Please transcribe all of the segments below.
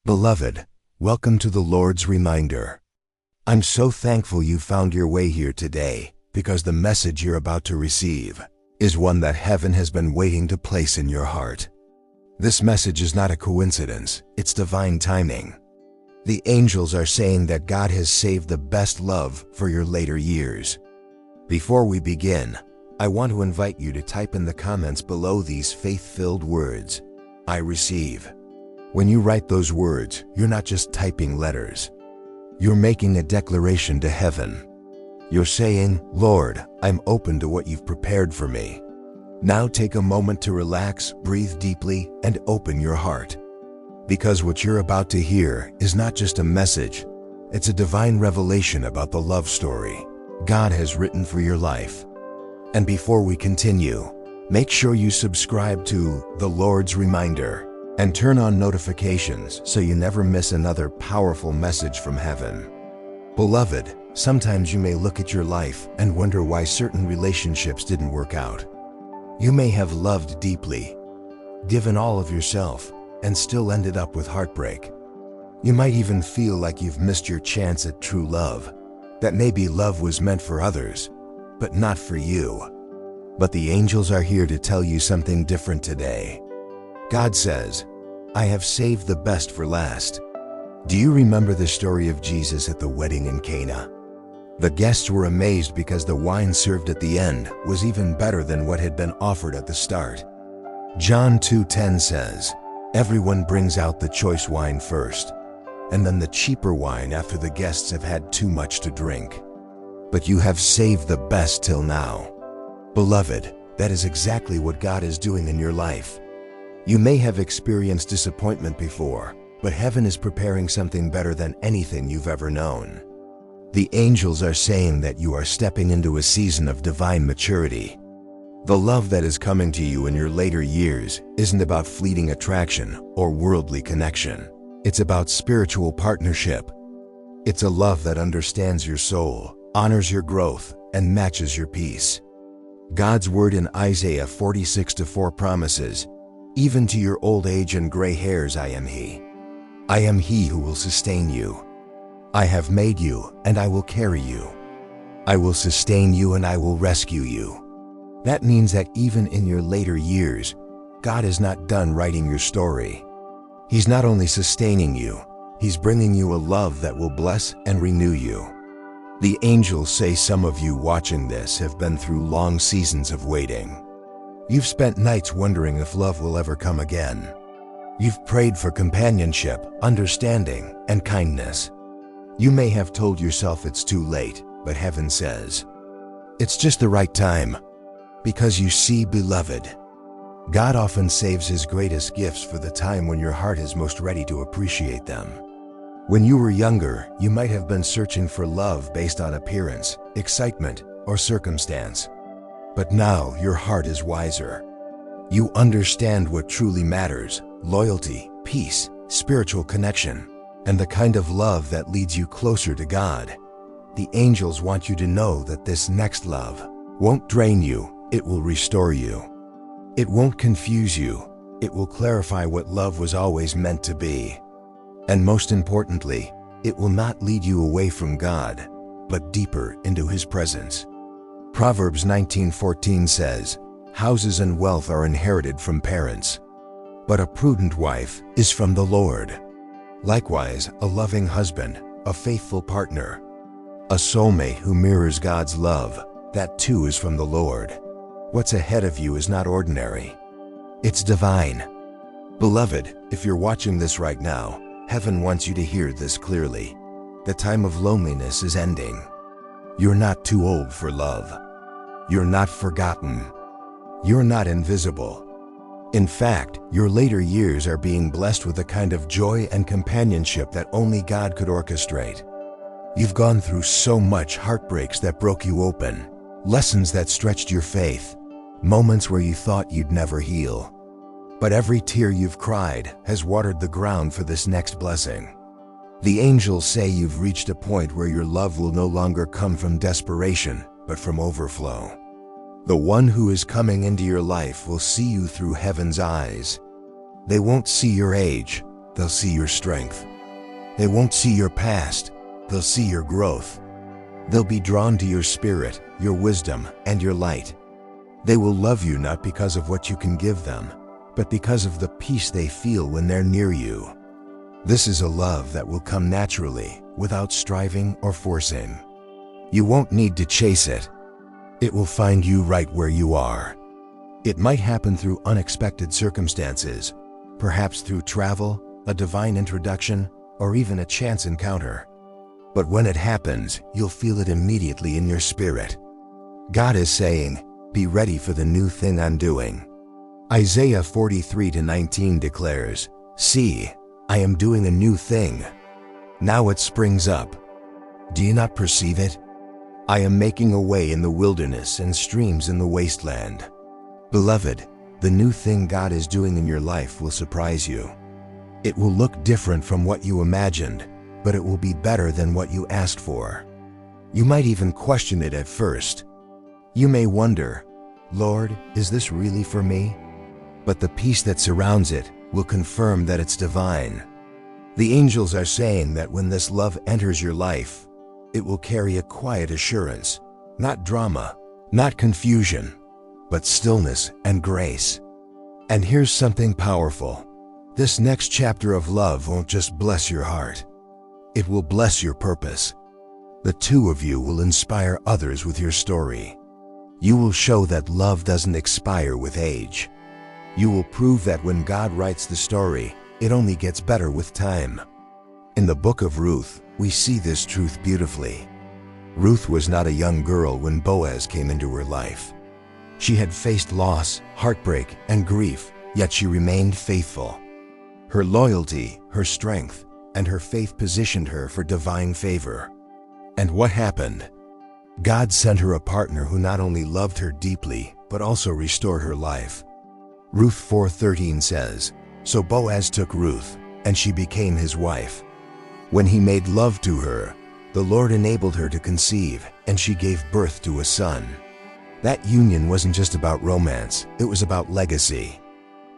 Beloved, welcome to the Lord's Reminder. I'm so thankful you found your way here today, because the message you're about to receive is one that heaven has been waiting to place in your heart. This message is not a coincidence, it's divine timing. The angels are saying that God has saved the best love for your later years. Before we begin, I want to invite you to type in the comments below these faith-filled words, I receive. When you write those words, you're not just typing letters. You're making a declaration to heaven. You're saying, Lord, I'm open to what you've prepared for me. Now take a moment to relax, breathe deeply, and open your heart. Because what you're about to hear is not just a message, it's a divine revelation about the love story God has written for your life. And before we continue, make sure you subscribe to the Lord's Reminder and turn on notifications so you never miss another powerful message from heaven. Beloved, sometimes you may look at your life and wonder why certain relationships didn't work out. You may have loved deeply, given all of yourself, and still ended up with heartbreak. You might even feel like you've missed your chance at true love, that maybe love was meant for others, but not for you. But the angels are here to tell you something different today. God says, I have saved the best for last. Do you remember the story of Jesus at the wedding in Cana? The guests were amazed because the wine served at the end was even better than what had been offered at the start. John 2:10 says, everyone brings out the choice wine first, and then the cheaper wine after the guests have had too much to drink. But you have saved the best till now. Beloved, that is exactly what God is doing in your life. You may have experienced disappointment before, but heaven is preparing something better than anything you've ever known. The angels are saying that you are stepping into a season of divine maturity. The love that is coming to you in your later years isn't about fleeting attraction or worldly connection. It's about spiritual partnership. It's a love that understands your soul, honors your growth, and matches your peace. God's word in Isaiah 46:4 promises, even to your old age and gray hairs I am He. I am He who will sustain you. I have made you, and I will carry you. I will sustain you, and I will rescue you. That means that even in your later years, God is not done writing your story. He's not only sustaining you, He's bringing you a love that will bless and renew you. The angels say some of you watching this have been through long seasons of waiting. You've spent nights wondering if love will ever come again. You've prayed for companionship, understanding, and kindness. You may have told yourself it's too late, but heaven says, it's just the right time. Because you see, beloved, God often saves His greatest gifts for the time when your heart is most ready to appreciate them. When you were younger, you might have been searching for love based on appearance, excitement, or circumstance. But now your heart is wiser. You understand what truly matters: loyalty, peace, spiritual connection, and the kind of love that leads you closer to God. The angels want you to know that this next love won't drain you, it will restore you. It won't confuse you, it will clarify what love was always meant to be. And most importantly, it will not lead you away from God, but deeper into His presence. Proverbs 19:14 says, houses and wealth are inherited from parents, but a prudent wife is from the Lord. Likewise, a loving husband, a faithful partner, a soulmate who mirrors God's love, that too is from the Lord. What's ahead of you is not ordinary. It's divine. Beloved, if you're watching this right now, heaven wants you to hear this clearly. The time of loneliness is ending. You're not too old for love. You're not forgotten. You're not invisible. In fact, your later years are being blessed with a kind of joy and companionship that only God could orchestrate. You've gone through so much heartbreaks that broke you open, lessons that stretched your faith, moments where you thought you'd never heal. But every tear you've cried has watered the ground for this next blessing. The angels say you've reached a point where your love will no longer come from desperation, but from overflow. The one who is coming into your life will see you through heaven's eyes. They won't see your age, they'll see your strength. They won't see your past, they'll see your growth. They'll be drawn to your spirit, your wisdom, and your light. They will love you not because of what you can give them, but because of the peace they feel when they're near you. This is a love that will come naturally, without striving or forcing. You won't need to chase it. It will find you right where you are. It might happen through unexpected circumstances, perhaps through travel, a divine introduction, or even a chance encounter. But when it happens, you'll feel it immediately in your spirit. God is saying, be ready for the new thing I'm doing. Isaiah 43:19 declares, "See, I am doing a new thing. Now it springs up. Do you not perceive it? I am making a way in the wilderness and streams in the wasteland." Beloved, the new thing God is doing in your life will surprise you. It will look different from what you imagined, but it will be better than what you asked for. You might even question it at first. You may wonder, "Lord, is this really for me?" But the peace that surrounds it will confirm that it's divine. The angels are saying that when this love enters your life, it will carry a quiet assurance, not drama, not confusion, but stillness and grace. And here's something powerful. This next chapter of love won't just bless your heart. It will bless your purpose. The two of you will inspire others with your story. You will show that love doesn't expire with age. You will prove that when God writes the story, it only gets better with time. In the book of Ruth, we see this truth beautifully. Ruth was not a young girl when Boaz came into her life. She had faced loss, heartbreak, and grief, yet she remained faithful. Her loyalty, her strength, and her faith positioned her for divine favor. And what happened? God sent her a partner who not only loved her deeply, but also restored her life. Ruth 4:13 says, "So Boaz took Ruth, and she became his wife. When he made love to her, the Lord enabled her to conceive, and she gave birth to a son." That union wasn't just about romance, it was about legacy.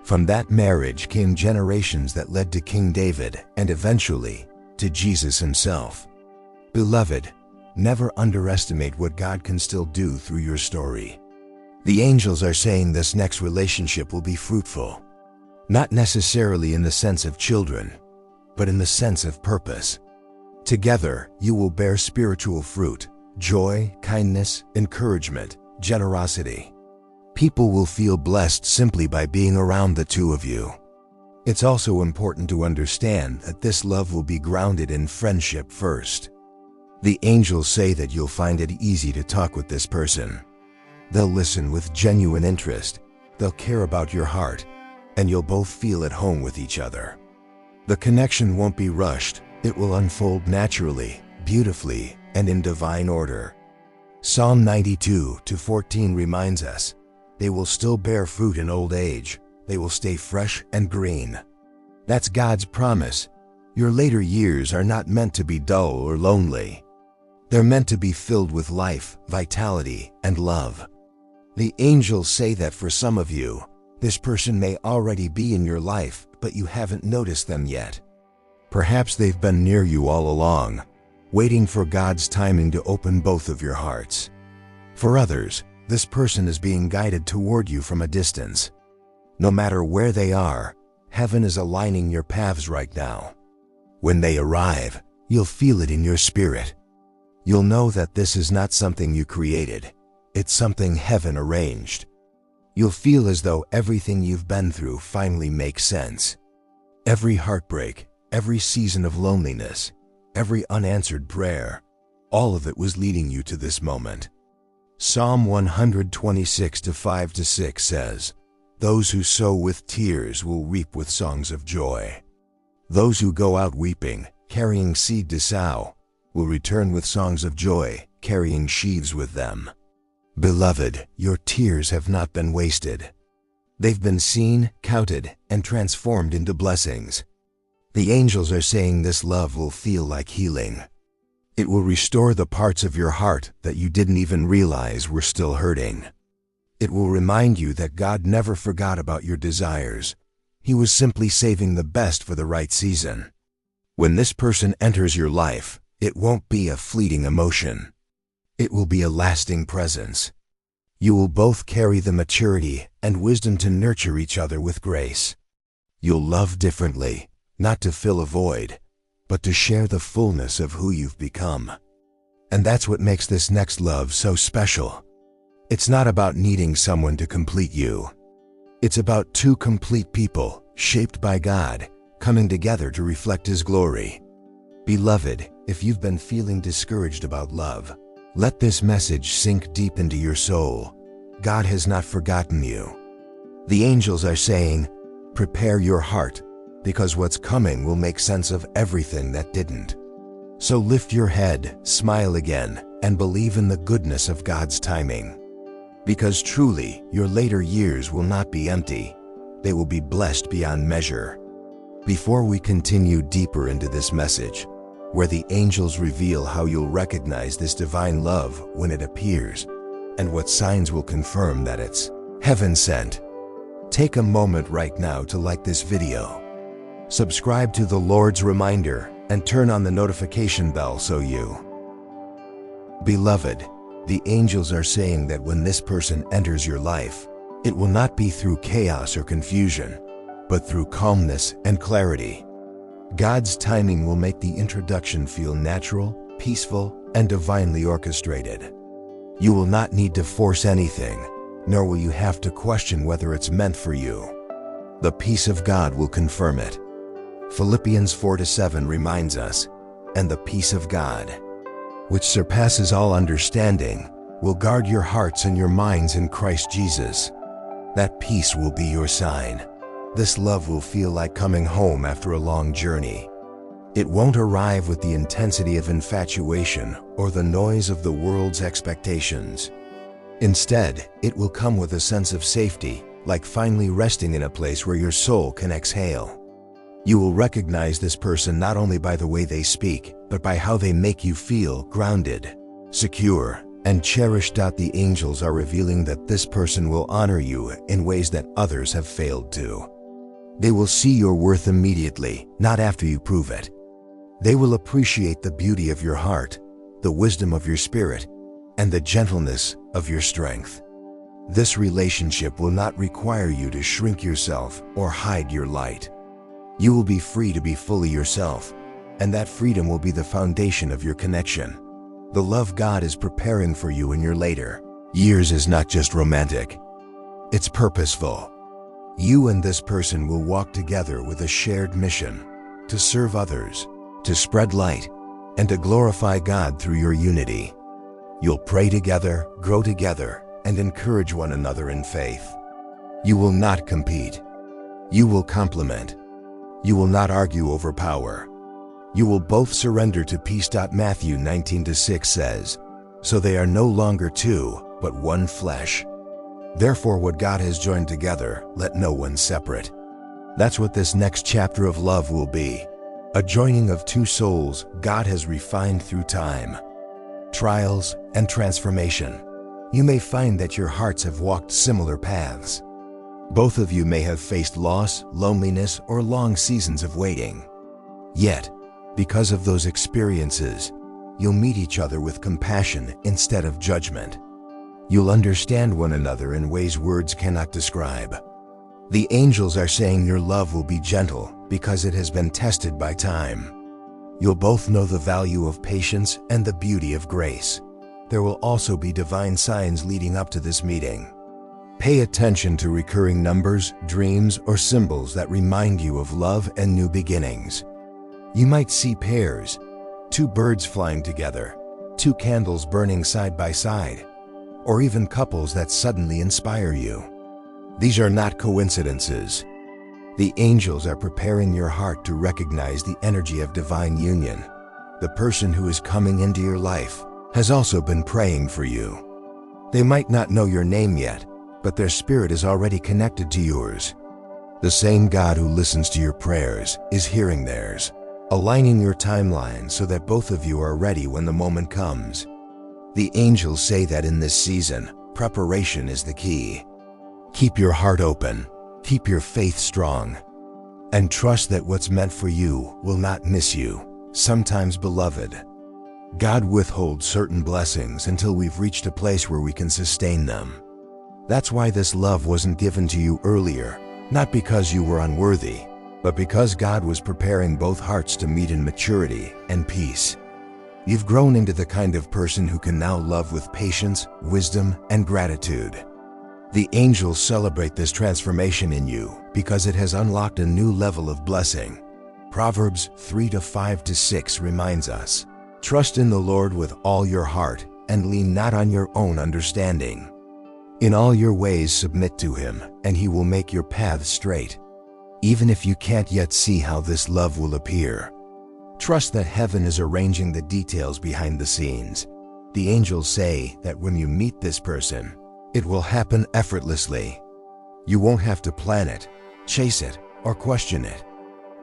From that marriage came generations that led to King David, and eventually, to Jesus himself. Beloved, never underestimate what God can still do through your story. The angels are saying this next relationship will be fruitful. Not necessarily in the sense of children, but in the sense of purpose. Together, you will bear spiritual fruit, joy, kindness, encouragement, generosity. People will feel blessed simply by being around the two of you. It's also important to understand that this love will be grounded in friendship first. The angels say that you'll find it easy to talk with this person. They'll listen with genuine interest, they'll care about your heart, and you'll both feel at home with each other. The connection won't be rushed, it will unfold naturally, beautifully, and in divine order. Psalm 92:14 reminds us, "They will still bear fruit in old age, they will stay fresh and green." That's God's promise. Your later years are not meant to be dull or lonely. They're meant to be filled with life, vitality, and love. The angels say that for some of you, this person may already be in your life, but you haven't noticed them yet. Perhaps they've been near you all along, waiting for God's timing to open both of your hearts. For others, this person is being guided toward you from a distance. No matter where they are, heaven is aligning your paths right now. When they arrive, you'll feel it in your spirit. You'll know that this is not something you created. It's something heaven arranged. You'll feel as though everything you've been through finally makes sense. Every heartbreak, every season of loneliness, every unanswered prayer, all of it was leading you to this moment. Psalm 126:5-6 says, "Those who sow with tears will reap with songs of joy. Those who go out weeping, carrying seed to sow, will return with songs of joy, carrying sheaves with them." Beloved, your tears have not been wasted. They've been seen, counted, and transformed into blessings. The angels are saying this love will feel like healing. It will restore the parts of your heart that you didn't even realize were still hurting. It will remind you that God never forgot about your desires. He was simply saving the best for the right season. When this person enters your life, it won't be a fleeting emotion. It will be a lasting presence. You will both carry the maturity and wisdom to nurture each other with grace. You'll love differently, not to fill a void, but to share the fullness of who you've become. And that's what makes this next love so special. It's not about needing someone to complete you. It's about two complete people, shaped by God, coming together to reflect His glory. Beloved, if you've been feeling discouraged about love, let this message sink deep into your soul. God has not forgotten you. The angels are saying, prepare your heart, because what's coming will make sense of everything that didn't. So lift your head, smile again, and believe in the goodness of God's timing. Because truly, your later years will not be empty. They will be blessed beyond measure. Before we continue deeper into this message, where the angels reveal how you'll recognize this divine love when it appears, and what signs will confirm that it's heaven sent, take a moment right now to like this video. Subscribe to the Lord's Reminder and turn on the notification bell so you. Beloved, the angels are saying that when this person enters your life, it will not be through chaos or confusion, but through calmness and clarity. God's timing will make the introduction feel natural, peaceful, and divinely orchestrated. You will not need to force anything, nor will you have to question whether it's meant for you. The peace of God will confirm it. Philippians 4:7 reminds us, and the peace of God, which surpasses all understanding, will guard your hearts and your minds in Christ Jesus. That peace will be your sign. This love will feel like coming home after a long journey. It won't arrive with the intensity of infatuation or the noise of the world's expectations. Instead, it will come with a sense of safety, like finally resting in a place where your soul can exhale. You will recognize this person not only by the way they speak, but by how they make you feel grounded, secure, and cherished. The angels are revealing that this person will honor you in ways that others have failed to. They will see your worth immediately, not after you prove it. They will appreciate the beauty of your heart, the wisdom of your spirit, and the gentleness of your strength. This relationship will not require you to shrink yourself or hide your light. You will be free to be fully yourself, and that freedom will be the foundation of your connection. The love God is preparing for you in your later years is not just romantic, it's purposeful. You and this person will walk together with a shared mission to serve others, to spread light, and to glorify God through your unity. You'll pray together, grow together, and encourage one another in faith. You will not compete. You will complement. You will not argue over power. You will both surrender to peace. Matthew 19:6 says, so they are no longer two, but one flesh. Therefore, what God has joined together, let no one separate. That's what this next chapter of love will be. A joining of two souls God has refined through time, trials, and transformation. You may find that your hearts have walked similar paths. Both of you may have faced loss, loneliness, or long seasons of waiting. Yet, because of those experiences, you'll meet each other with compassion instead of judgment. You'll understand one another in ways words cannot describe. The angels are saying your love will be gentle because it has been tested by time. You'll both know the value of patience and the beauty of grace. There will also be divine signs leading up to this meeting. Pay attention to recurring numbers, dreams, or symbols that remind you of love and new beginnings. You might see pairs, two birds flying together, two candles burning side by side, or even couples that suddenly inspire you. These are not coincidences. The angels are preparing your heart to recognize the energy of divine union. The person who is coming into your life has also been praying for you. They might not know your name yet, but their spirit is already connected to yours. The same God who listens to your prayers is hearing theirs, aligning your timeline so that both of you are ready when the moment comes. The angels say that in this season, preparation is the key. Keep your heart open, keep your faith strong, And trust that what's meant for you will not miss you. Sometimes, beloved, God withholds certain blessings until we've reached a place where we can sustain them. That's why this love wasn't given to you earlier, not because you were unworthy, but because God was preparing both hearts to meet in maturity and peace. You've grown into the kind of person who can now love with patience, wisdom, and gratitude. The angels celebrate this transformation in you because it has unlocked a new level of blessing. Proverbs 3:5-6 reminds us, "Trust in the Lord with all your heart and lean not on your own understanding. In all your ways submit to Him, and He will make your paths straight." Even if you can't yet see how this love will appear, trust that heaven is arranging the details behind the scenes. The angels say that when you meet this person, it will happen effortlessly. You won't have to plan it, chase it, or question it.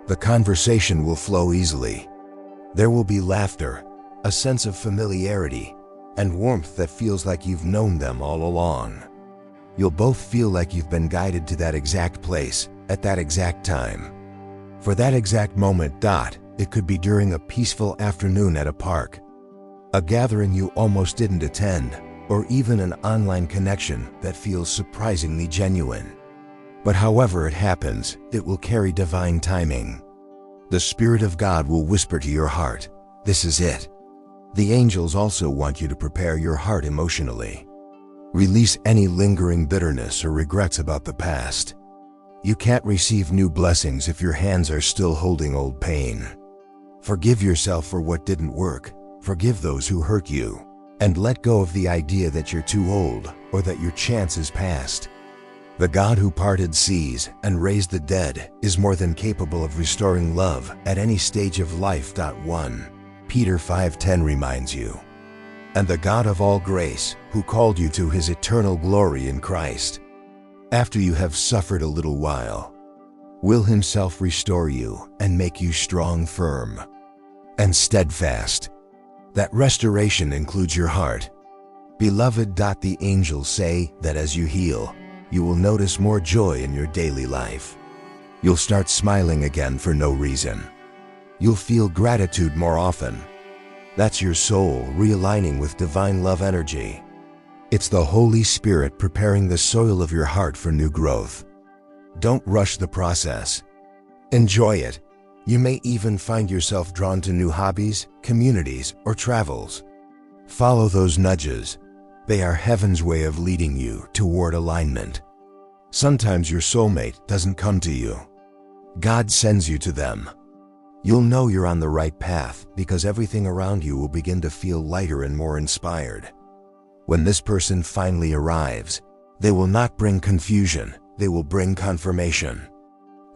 The conversation will flow easily. There will be laughter, a sense of familiarity, and warmth that feels like you've known them all along. You'll both feel like you've been guided to that exact place, at that exact time. For that exact moment. It could be during a peaceful afternoon at a park, a gathering you almost didn't attend, or even an online connection that feels surprisingly genuine. But however it happens, it will carry divine timing. The Spirit of God will whisper to your heart, "This is it." The angels also want you to prepare your heart emotionally. Release any lingering bitterness or regrets about the past. You can't receive new blessings if your hands are still holding old pain. Forgive yourself for what didn't work. Forgive those who hurt you. And let go of the idea that you're too old or that your chance is past. The God who parted seas and raised the dead is more than capable of restoring love at any stage of life. 1 Peter 5:10 reminds you. And the God of all grace, who called you to His eternal glory in Christ, after you have suffered a little while, will Himself restore you and make you strong, firm, and steadfast. That restoration includes your heart. Beloved, the angels say that as you heal, you will notice more joy in your daily life. You'll start smiling again for no reason. You'll feel gratitude more often. That's your soul realigning with divine love energy. It's the Holy Spirit preparing the soil of your heart for new growth. Don't rush the process. Enjoy it. You may even find yourself drawn to new hobbies, communities, or travels. Follow those nudges. They are heaven's way of leading you toward alignment. Sometimes your soulmate doesn't come to you. God sends you to them. You'll know you're on the right path because everything around you will begin to feel lighter and more inspired. When this person finally arrives, they will not bring confusion, they will bring confirmation.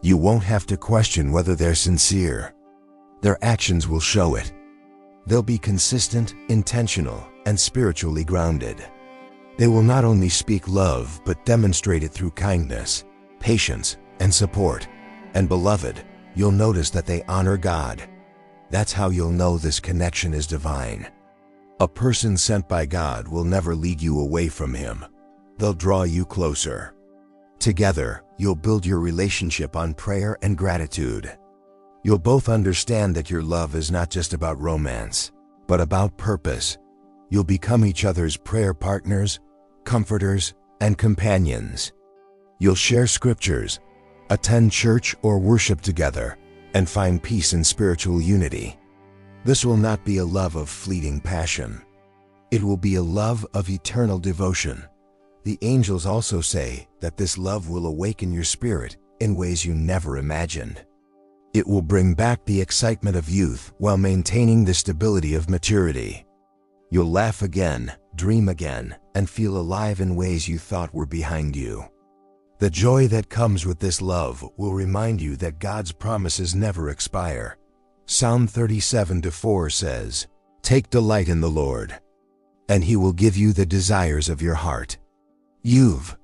You won't have to question whether they're sincere. Their actions will show it. They'll be consistent, intentional, and spiritually grounded. They will not only speak love, but demonstrate it through kindness, patience, and support. And beloved, you'll notice that they honor God. That's how you'll know this connection is divine. A person sent by God will never lead you away from Him. They'll draw you closer. Together, you'll build your relationship on prayer and gratitude. You'll both understand that your love is not just about romance, but about purpose. You'll become each other's prayer partners, comforters, and companions. You'll share scriptures, attend church or worship together, and find peace in spiritual unity. This will not be a love of fleeting passion. It will be a love of eternal devotion. The angels also say that this love will awaken your spirit in ways you never imagined. It will bring back the excitement of youth while maintaining the stability of maturity. You'll laugh again, dream again, and feel alive in ways you thought were behind you. The joy that comes with this love will remind you that God's promises never expire. Psalm 37:4 says, "Take delight in the Lord, and He will give you the desires of your heart." You've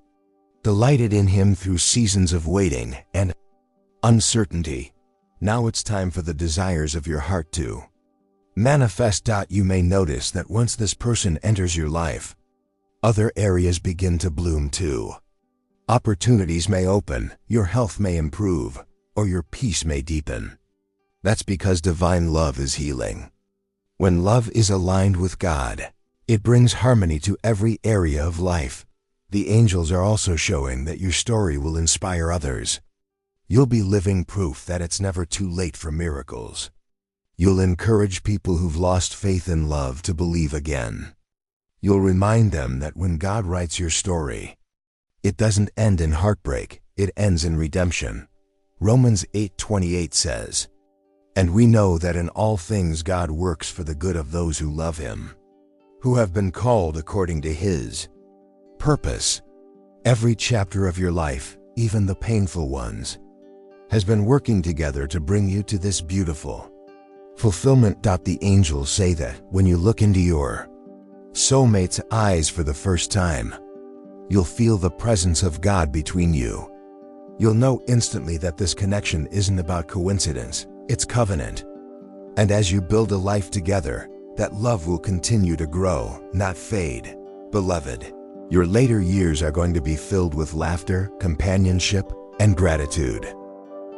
delighted in Him through seasons of waiting and uncertainty. Now it's time for the desires of your heart to manifest. You may notice that once this person enters your life, other areas begin to bloom too. Opportunities may open, your health may improve, or your peace may deepen. That's because divine love is healing. When love is aligned with God, it brings harmony to every area of life. The angels are also showing that your story will inspire others. You'll be living proof that it's never too late for miracles. You'll encourage people who've lost faith in love to believe again. You'll remind them that when God writes your story, it doesn't end in heartbreak, it ends in redemption. Romans 8:28 says, "And we know that in all things God works for the good of those who love Him, who have been called according to His purpose." Every chapter of your life, even the painful ones, has been working together to bring you to this beautiful fulfillment. The angels say that when you look into your soulmate's eyes for the first time, you'll feel the presence of God between you. You'll know instantly that this connection isn't about coincidence, it's covenant. And as you build a life together, that love will continue to grow, not fade. Beloved, your later years are going to be filled with laughter, companionship, and gratitude.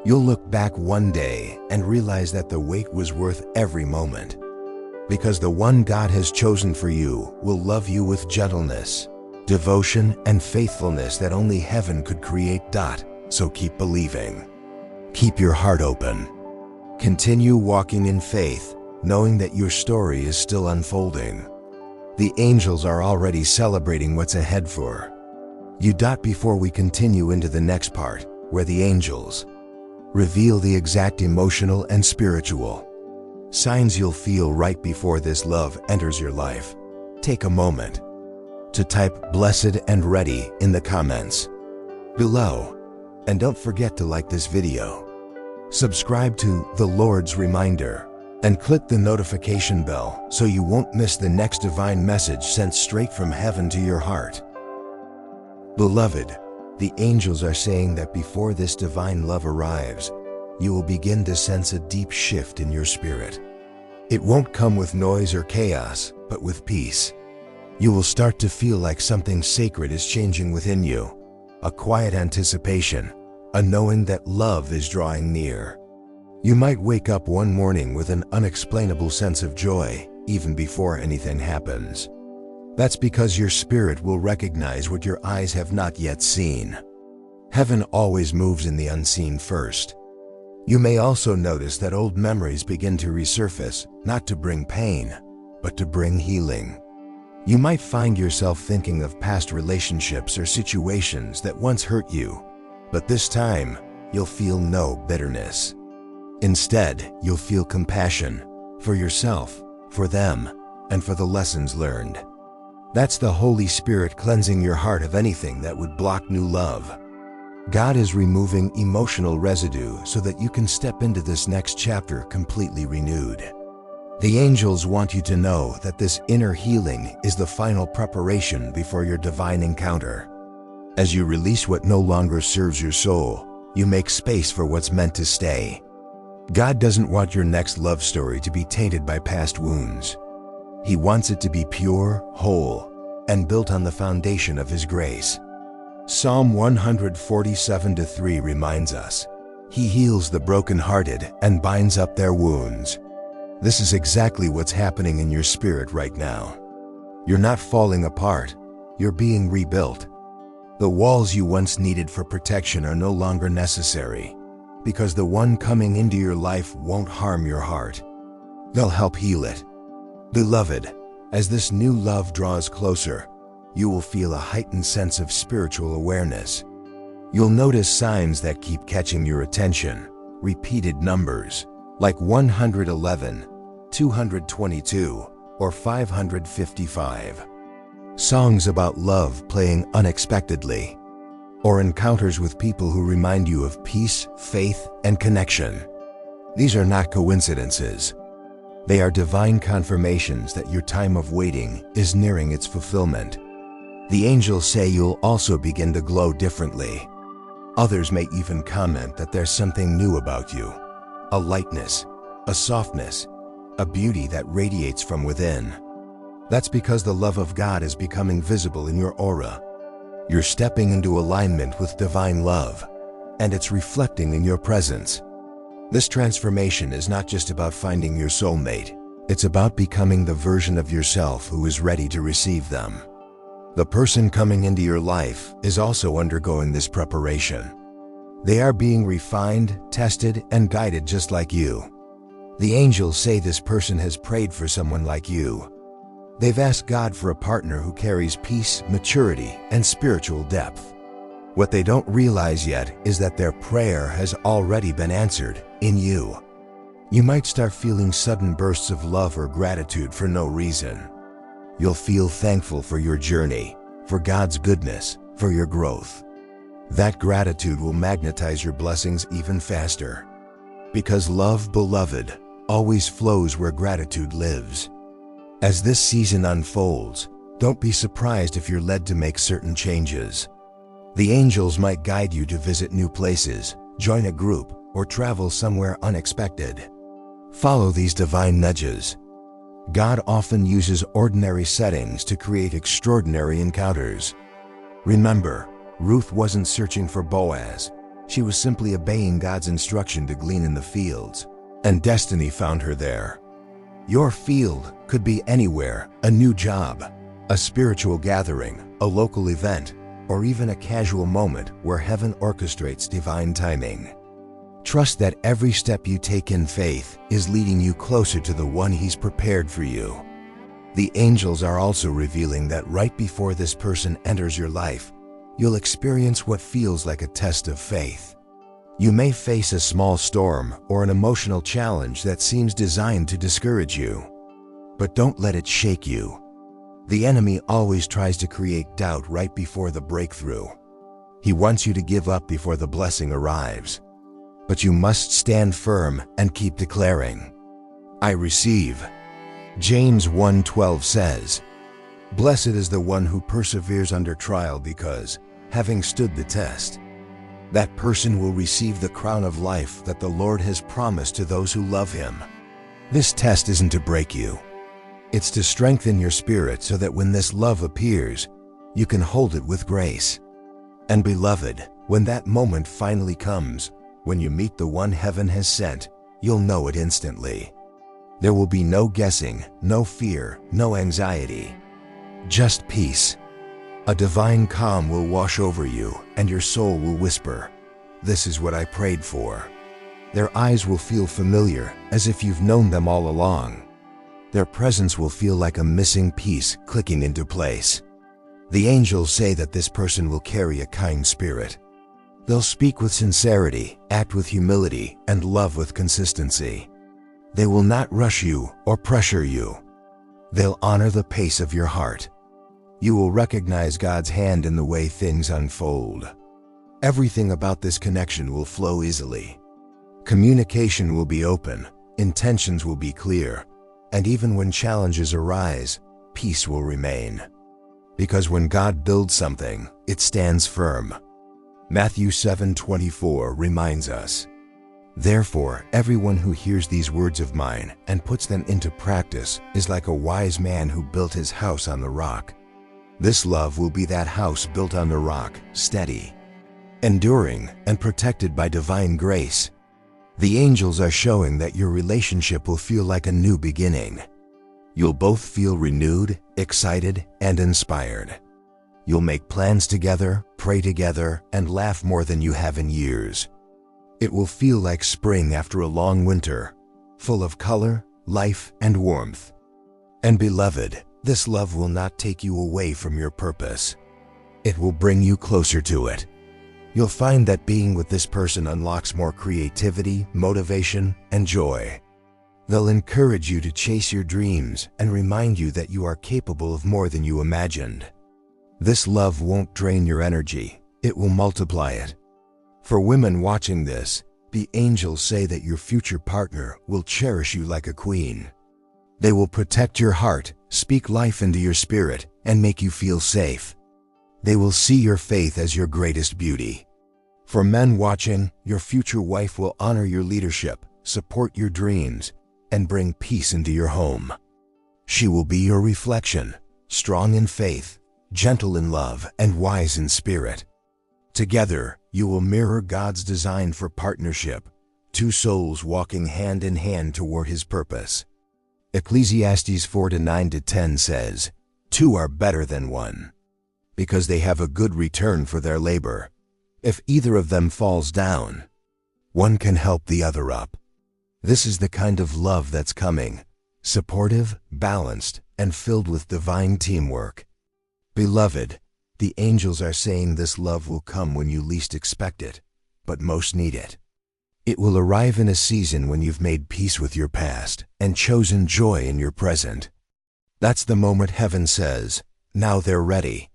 You'll look back one day and realize that the wait was worth every moment. Because the one God has chosen for you will love you with gentleness, devotion, and faithfulness that only heaven could create. So keep believing. Keep your heart open. Continue walking in faith, knowing that your story is still unfolding. The angels are already celebrating what's ahead for you. Before we continue into the next part, where the angels reveal the exact emotional and spiritual signs you'll feel right before this love enters your life, take a moment to type "blessed and ready" in the comments below. And don't forget to like this video, subscribe to The Lord's Reminder, and click the notification bell so you won't miss the next divine message sent straight from heaven to your heart. Beloved, the angels are saying that before this divine love arrives, you will begin to sense a deep shift in your spirit. It won't come with noise or chaos, but with peace. You will start to feel like something sacred is changing within you, a quiet anticipation, a knowing that love is drawing near. You might wake up one morning with an unexplainable sense of joy, even before anything happens. That's because your spirit will recognize what your eyes have not yet seen. Heaven always moves in the unseen first. You may also notice that old memories begin to resurface, not to bring pain, but to bring healing. You might find yourself thinking of past relationships or situations that once hurt you, but this time, you'll feel no bitterness. Instead, you'll feel compassion for yourself, for them, and for the lessons learned. That's the Holy Spirit cleansing your heart of anything that would block new love. God is removing emotional residue so that you can step into this next chapter completely renewed. The angels want you to know that this inner healing is the final preparation before your divine encounter. As you release what no longer serves your soul, you make space for what's meant to stay. God doesn't want your next love story to be tainted by past wounds. He wants it to be pure, whole, and built on the foundation of His grace. Psalm 147:3 reminds us, "He heals the brokenhearted and binds up their wounds." This is exactly what's happening in your spirit right now. You're not falling apart, you're being rebuilt. The walls you once needed for protection are no longer necessary, because the one coming into your life won't harm your heart. They'll help heal it. Beloved, as this new love draws closer, you will feel a heightened sense of spiritual awareness. You'll notice signs that keep catching your attention, repeated numbers, like 111, 222, or 555. Songs about love playing unexpectedly, or encounters with people who remind you of peace, faith, and connection. These are not coincidences. They are divine confirmations that your time of waiting is nearing its fulfillment. The angels say you'll also begin to glow differently. Others may even comment that there's something new about you, a lightness, a softness, a beauty that radiates from within. That's because the love of God is becoming visible in your aura. You're stepping into alignment with divine love. and it's reflecting in your presence. This transformation is not just about finding your soulmate. It's about becoming the version of yourself who is ready to receive them. The person coming into your life is also undergoing this preparation. They are being refined, tested, and guided just like you. The angels say this person has prayed for someone like you. They've asked God for a partner who carries peace, maturity, and spiritual depth. What they don't realize yet is that their prayer has already been answered in you. You might start feeling sudden bursts of love or gratitude for no reason. You'll feel thankful for your journey, for God's goodness, for your growth. That gratitude will magnetize your blessings even faster. Because love, beloved, always flows where gratitude lives. As this season unfolds, don't be surprised if you're led to make certain changes. The angels might guide you to visit new places, join a group, or travel somewhere unexpected. Follow these divine nudges. God often uses ordinary settings to create extraordinary encounters. Remember, Ruth wasn't searching for Boaz. She was simply obeying God's instruction to glean in the fields, and destiny found her there. Your field could be anywhere: a new job, a spiritual gathering, a local event, or even a casual moment where heaven orchestrates divine timing. Trust that every step you take in faith is leading you closer to the one He's prepared for you. The angels are also revealing that right before this person enters your life, you'll experience what feels like a test of faith. You may face a small storm or an emotional challenge that seems designed to discourage you. But don't let it shake you. The enemy always tries to create doubt right before the breakthrough. He wants you to give up before the blessing arrives. But you must stand firm and keep declaring, "I receive." James 1:12 says, "Blessed is the one who perseveres under trial because, having stood the test, that person will receive the crown of life that the Lord has promised to those who love Him." This test isn't to break you. It's to strengthen your spirit so that when this love appears, you can hold it with grace. And beloved, when that moment finally comes, when you meet the one heaven has sent, you'll know it instantly. There will be no guessing, no fear, no anxiety. Just peace. A divine calm will wash over you, and your soul will whisper, "This is what I prayed for." Their eyes will feel familiar, as if you've known them all along. Their presence will feel like a missing piece clicking into place. The angels say that this person will carry a kind spirit. They'll speak with sincerity, act with humility, and love with consistency. They will not rush you or pressure you. They'll honor the pace of your heart. You will recognize God's hand in the way things unfold. Everything about this connection will flow easily. Communication will be open, intentions will be clear, and even when challenges arise, peace will remain. Because when God builds something, it stands firm. Matthew 7:24 reminds us, "Therefore, everyone who hears these words of mine and puts them into practice is like a wise man who built his house on the rock." This love will be that house built on the rock, steady, enduring, and protected by divine grace. The angels are showing that your relationship will feel like a new beginning. You'll both feel renewed, excited, and inspired. You'll make plans together, pray together, and laugh more than you have in years. It will feel like spring after a long winter, full of color, life, and warmth. And beloved, this love will not take you away from your purpose. It will bring you closer to it. You'll find that being with this person unlocks more creativity, motivation, and joy. They'll encourage you to chase your dreams and remind you that you are capable of more than you imagined. This love won't drain your energy, it will multiply it. For women watching this, the angels say that your future partner will cherish you like a queen. They will protect your heart, speak life into your spirit, and make you feel safe. They will see your faith as your greatest beauty. For men watching, your future wife will honor your leadership, support your dreams, and bring peace into your home. She will be your reflection, strong in faith, gentle in love, and wise in spirit. Together, you will mirror God's design for partnership, two souls walking hand in hand toward His purpose. Ecclesiastes 4:9-10 says, "Two are better than one, because they have a good return for their labor. If either of them falls down, one can help the other up." This is the kind of love that's coming, supportive, balanced, and filled with divine teamwork. Beloved, the angels are saying this love will come when you least expect it, but most need it. It will arrive in a season when you've made peace with your past and chosen joy in your present. That's the moment heaven says, "Now they're ready."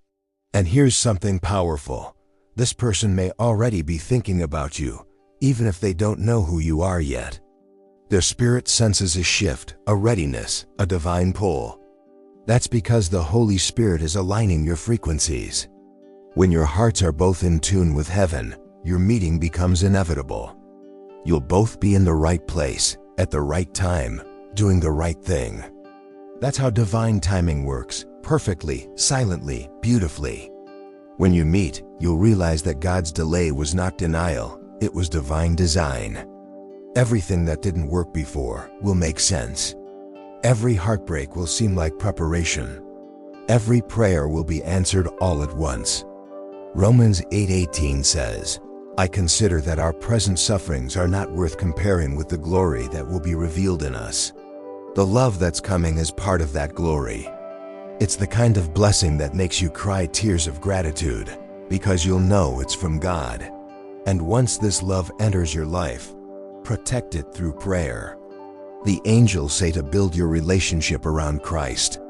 And here's something powerful. This person may already be thinking about you, even if they don't know who you are yet. Their spirit senses a shift, a readiness, a divine pull. That's because the Holy Spirit is aligning your frequencies. When your hearts are both in tune with heaven, your meeting becomes inevitable. You'll both be in the right place, at the right time, doing the right thing. That's how divine timing works, perfectly, silently, beautifully. When you meet, you'll realize that God's delay was not denial, it was divine design. Everything that didn't work before will make sense. Every heartbreak will seem like preparation. Every prayer will be answered all at once. Romans 8:18 says, "I consider that our present sufferings are not worth comparing with the glory that will be revealed in us." The love that's coming is part of that glory. It's the kind of blessing that makes you cry tears of gratitude, because you'll know it's from God. And once this love enters your life, protect it through prayer. The angels say to build your relationship around Christ.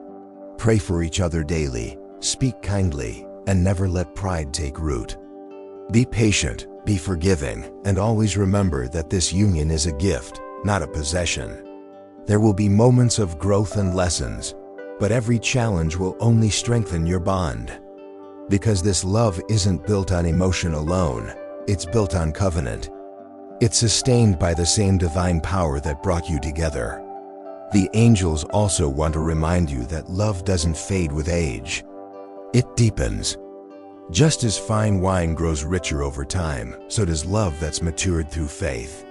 Pray for each other daily, speak kindly, and never let pride take root. Be patient, be forgiving, and always remember that this union is a gift, not a possession. There will be moments of growth and lessons, but every challenge will only strengthen your bond. Because this love isn't built on emotion alone, it's built on covenant. It's sustained by the same divine power that brought you together. The angels also want to remind you that love doesn't fade with age. It deepens. Just as fine wine grows richer over time, so does love that's matured through faith.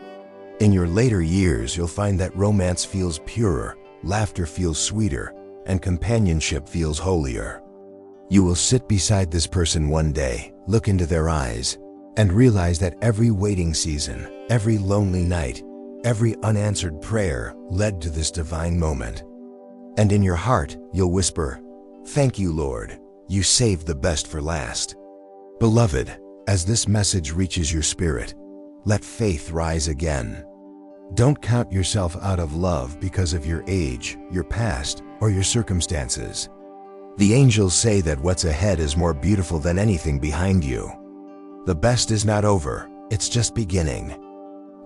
In your later years, you'll find that romance feels purer, laughter feels sweeter, and companionship feels holier. You will sit beside this person one day, look into their eyes, and realize that every waiting season, every lonely night, every unanswered prayer led to this divine moment. And in your heart, you'll whisper, "Thank you, Lord, you saved the best for last." Beloved, as this message reaches your spirit, let faith rise again. Don't count yourself out of love because of your age, your past, or your circumstances. The angels say that what's ahead is more beautiful than anything behind you. The best is not over, it's just beginning.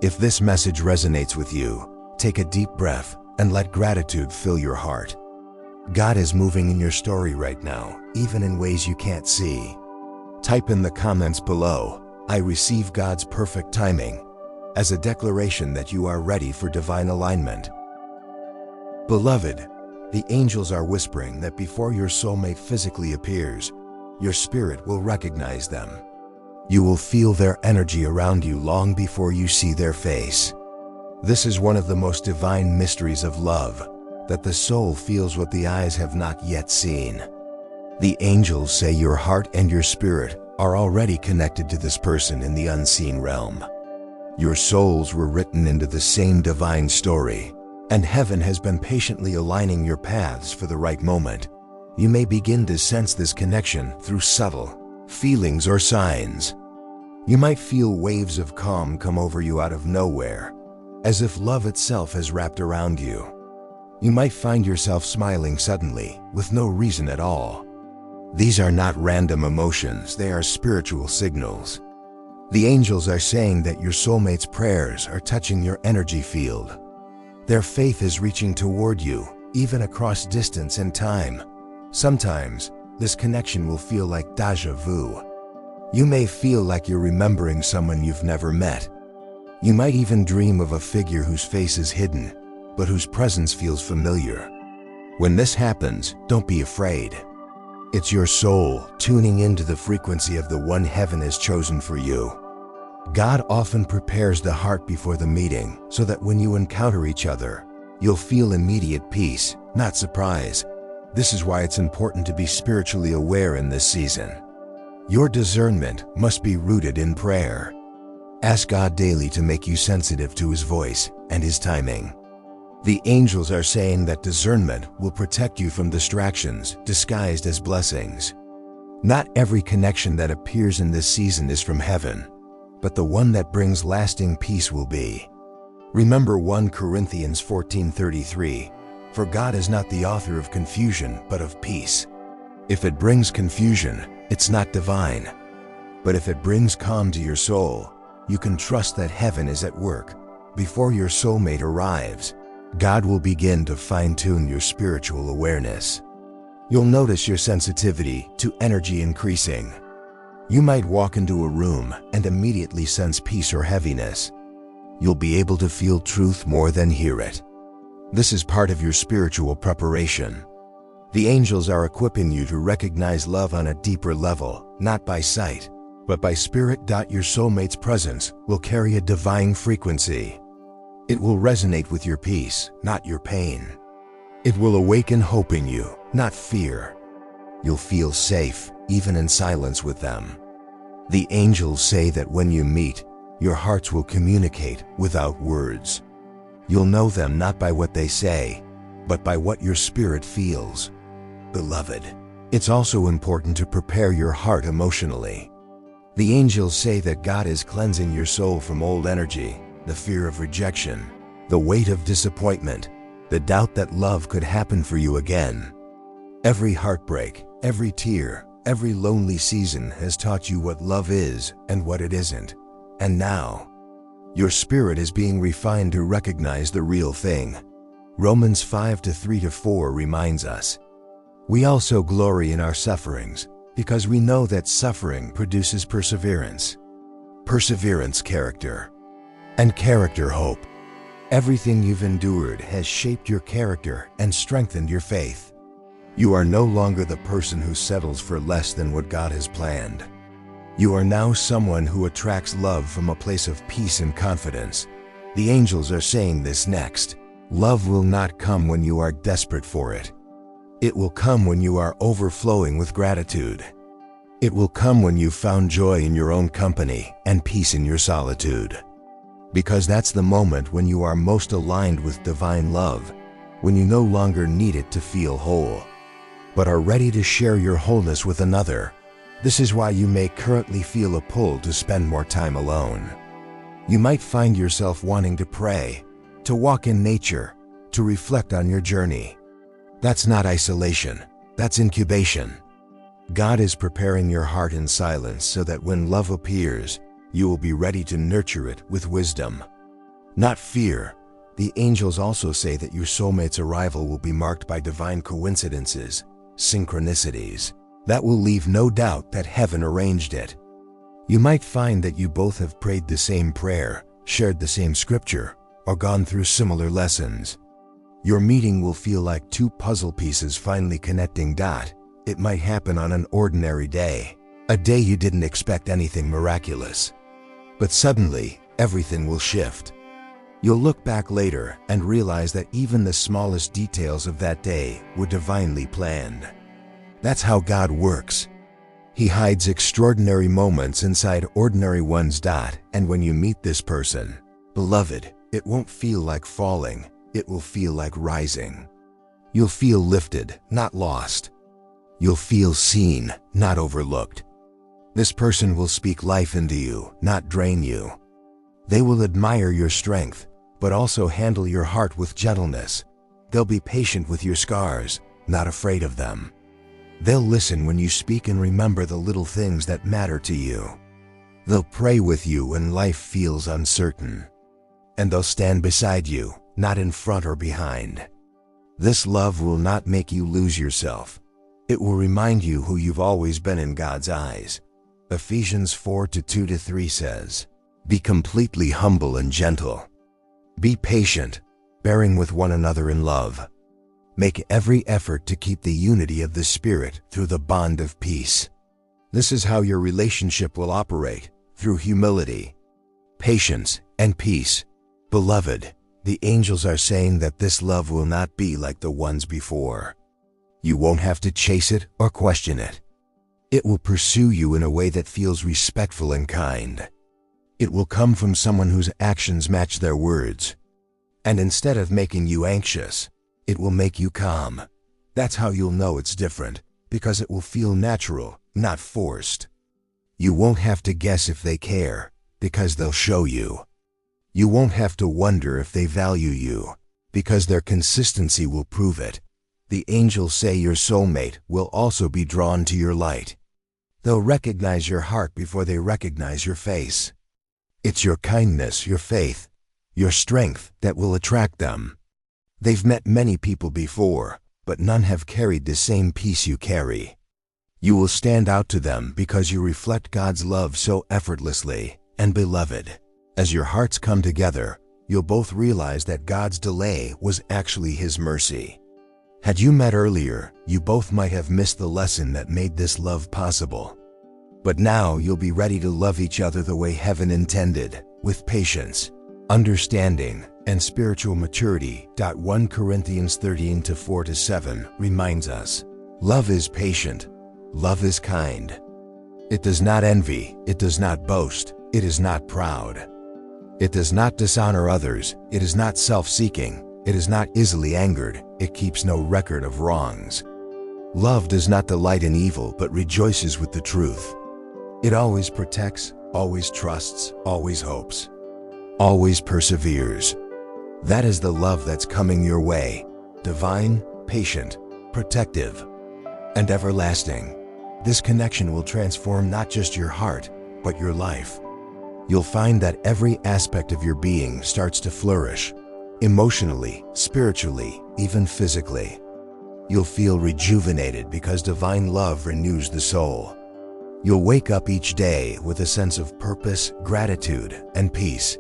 If this message resonates with you, take a deep breath and let gratitude fill your heart. God is moving in your story right now, even in ways you can't see. Type in the comments below, "I receive God's perfect timing," as a declaration that you are ready for divine alignment. Beloved, the angels are whispering that before your soulmate physically appears, your spirit will recognize them. You will feel their energy around you long before you see their face. This is one of the most divine mysteries of love, that the soul feels what the eyes have not yet seen. The angels say your heart and your spirit are already connected to this person in the unseen realm. Your souls were written into the same divine story, and heaven has been patiently aligning your paths for the right moment. You may begin to sense this connection through subtle feelings or signs. You might feel waves of calm come over you out of nowhere, as if love itself has wrapped around you. You might find yourself smiling suddenly, with no reason at all. These are not random emotions, they are spiritual signals. The angels are saying that your soulmate's prayers are touching your energy field. Their faith is reaching toward you, even across distance and time. Sometimes, this connection will feel like déjà vu. You may feel like you're remembering someone you've never met. You might even dream of a figure whose face is hidden, but whose presence feels familiar. When this happens, don't be afraid. It's your soul tuning into the frequency of the one heaven has chosen for you. God often prepares the heart before the meeting so that when you encounter each other, you'll feel immediate peace, not surprise. This is why it's important to be spiritually aware in this season. Your discernment must be rooted in prayer. Ask God daily to make you sensitive to His voice and His timing. The angels are saying that discernment will protect you from distractions disguised as blessings. Not every connection that appears in this season is from heaven, but the one that brings lasting peace will be. Remember 1 Corinthians 14:33, "For God is not the author of confusion, but of peace." If it brings confusion, it's not divine. But if it brings calm to your soul, you can trust that heaven is at work. Before your soulmate arrives, God will begin to fine-tune your spiritual awareness. You'll notice your sensitivity to energy increasing. You might walk into a room and immediately sense peace or heaviness. You'll be able to feel truth more than hear it. This is part of your spiritual preparation. The angels are equipping you to recognize love on a deeper level, not by sight, but by spirit. Your soulmate's presence will carry a divine frequency. It will resonate with your peace, not your pain. It will awaken hope in you, not fear. You'll feel safe, even in silence with them. The angels say that when you meet, your hearts will communicate without words. You'll know them not by what they say, but by what your spirit feels. Beloved, it's also important to prepare your heart emotionally. The angels say that God is cleansing your soul from old energy, the fear of rejection, the weight of disappointment, the doubt that love could happen for you again. Every heartbreak, every tear, every lonely season has taught you what love is and what it isn't. And now, your spirit is being refined to recognize the real thing. Romans 5:3-4 reminds us, "We also glory in our sufferings, because we know that suffering produces perseverance. Perseverance, character. And character, hope." Everything you've endured has shaped your character and strengthened your faith. You are no longer the person who settles for less than what God has planned. You are now someone who attracts love from a place of peace and confidence. The angels are saying this next. Love will not come when you are desperate for it. It will come when you are overflowing with gratitude. It will come when you've found joy in your own company and peace in your solitude. Because that's the moment when you are most aligned with divine love, when you no longer need it to feel whole, but are ready to share your wholeness with another. This is why you may currently feel a pull to spend more time alone. You might find yourself wanting to pray, to walk in nature, to reflect on your journey. That's not isolation, that's incubation. God is preparing your heart in silence so that when love appears, you will be ready to nurture it with wisdom, not fear. The angels also say that your soulmate's arrival will be marked by divine coincidences, synchronicities, that will leave no doubt that heaven arranged it. You might find that you both have prayed the same prayer, shared the same scripture, or gone through similar lessons. Your meeting will feel like two puzzle pieces finally connecting. It might happen on an ordinary day, a day you didn't expect anything miraculous. But suddenly, everything will shift. You'll look back later and realize that even the smallest details of that day were divinely planned. That's how God works. He hides extraordinary moments inside ordinary ones. And when you meet this person, beloved, it won't feel like falling, it will feel like rising. You'll feel lifted, not lost. You'll feel seen, not overlooked. This person will speak life into you, not drain you. They will admire your strength, but also handle your heart with gentleness. They'll be patient with your scars, not afraid of them. They'll listen when you speak and remember the little things that matter to you. They'll pray with you when life feels uncertain. And they'll stand beside you, not in front or behind. This love will not make you lose yourself. It will remind you who you've always been in God's eyes. Ephesians 4:2-3 says, "Be completely humble and gentle. Be patient, bearing with one another in love. Make every effort to keep the unity of the Spirit through the bond of peace. This is how your relationship will operate, through humility, patience, and peace. Beloved, the angels are saying that this love will not be like the ones before. You won't have to chase it or question it. It will pursue you in a way that feels respectful and kind. It will come from someone whose actions match their words. And instead of making you anxious, it will make you calm. That's how you'll know it's different, because it will feel natural, not forced. You won't have to guess if they care, because they'll show you. You won't have to wonder if they value you, because their consistency will prove it. The angels say your soulmate will also be drawn to your light. They'll recognize your heart before they recognize your face. It's your kindness, your faith, your strength that will attract them. They've met many people before, but none have carried the same peace you carry. You will stand out to them because you reflect God's love so effortlessly. And beloved, as your hearts come together, you'll both realize that God's delay was actually His mercy. Had you met earlier, you both might have missed the lesson that made this love possible. But now you'll be ready to love each other the way heaven intended, with patience, understanding, and spiritual maturity. 1 Corinthians 13:4-7 reminds us, love is patient, love is kind. It does not envy, it does not boast, it is not proud. It does not dishonor others, it is not self-seeking, it is not easily angered, it keeps no record of wrongs. Love does not delight in evil but rejoices with the truth. It always protects, always trusts, always hopes, always perseveres. That is the love that's coming your way, divine, patient, protective, and everlasting. This connection will transform not just your heart, but your life. You'll find that every aspect of your being starts to flourish, emotionally, spiritually, even physically. You'll feel rejuvenated because divine love renews the soul. You'll wake up each day with a sense of purpose, gratitude, and peace.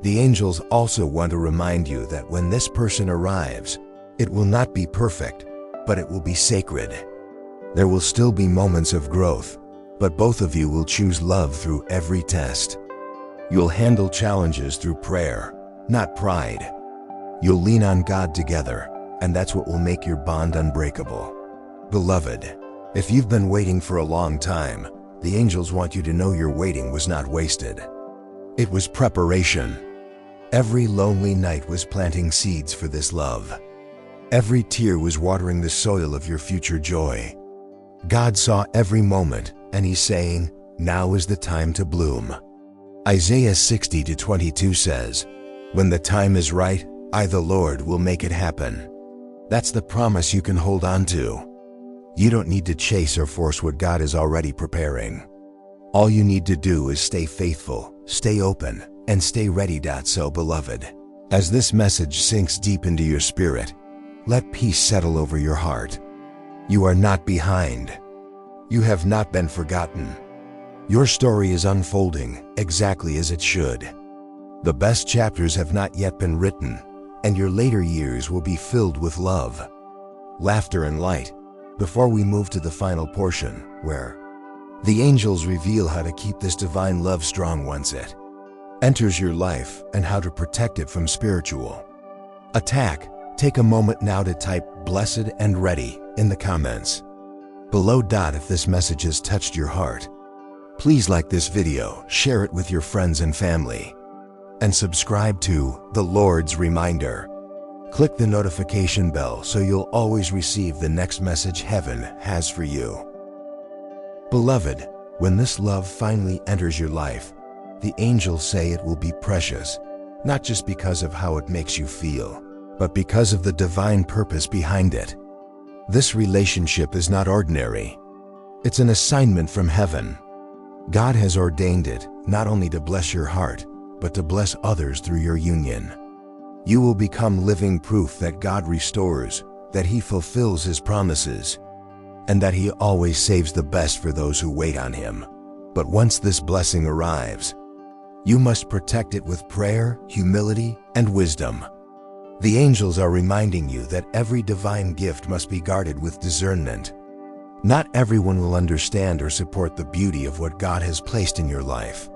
The angels also want to remind you that when this person arrives, it will not be perfect, but it will be sacred. There will still be moments of growth, but both of you will choose love through every test. You'll handle challenges through prayer, not pride. You'll lean on God together, and that's what will make your bond unbreakable. Beloved, if you've been waiting for a long time, the angels want you to know your waiting was not wasted. It was preparation. Every lonely night was planting seeds for this love. Every tear was watering the soil of your future joy. God saw every moment, and He's saying, now is the time to bloom. Isaiah 60:22 says, when the time is right, I the Lord will make it happen. That's the promise you can hold on to. You don't need to chase or force what God is already preparing. All you need to do is stay faithful, stay open, and stay ready. So beloved, as this message sinks deep into your spirit, let peace settle over your heart. You are not behind. You have not been forgotten. Your story is unfolding exactly as it should. The best chapters have not yet been written, and your later years will be filled with love, laughter, and light. Before we move to the final portion, where the angels reveal how to keep this divine love strong once it enters your life and how to protect it from spiritual attack, take a moment now to type "blessed" and "ready" in the comments below. If this message has touched your heart, please like this video, share it with your friends and family, and subscribe to The Lord's Reminder. Click the notification bell so you'll always receive the next message heaven has for you. Beloved, when this love finally enters your life, the angels say it will be precious, not just because of how it makes you feel, but because of the divine purpose behind it. This relationship is not ordinary. It's an assignment from heaven. God has ordained it not only to bless your heart, but to bless others through your union. You will become living proof that God restores, that He fulfills His promises, and that He always saves the best for those who wait on Him. But once this blessing arrives, you must protect it with prayer, humility, and wisdom. The angels are reminding you that every divine gift must be guarded with discernment. Not everyone will understand or support the beauty of what God has placed in your life.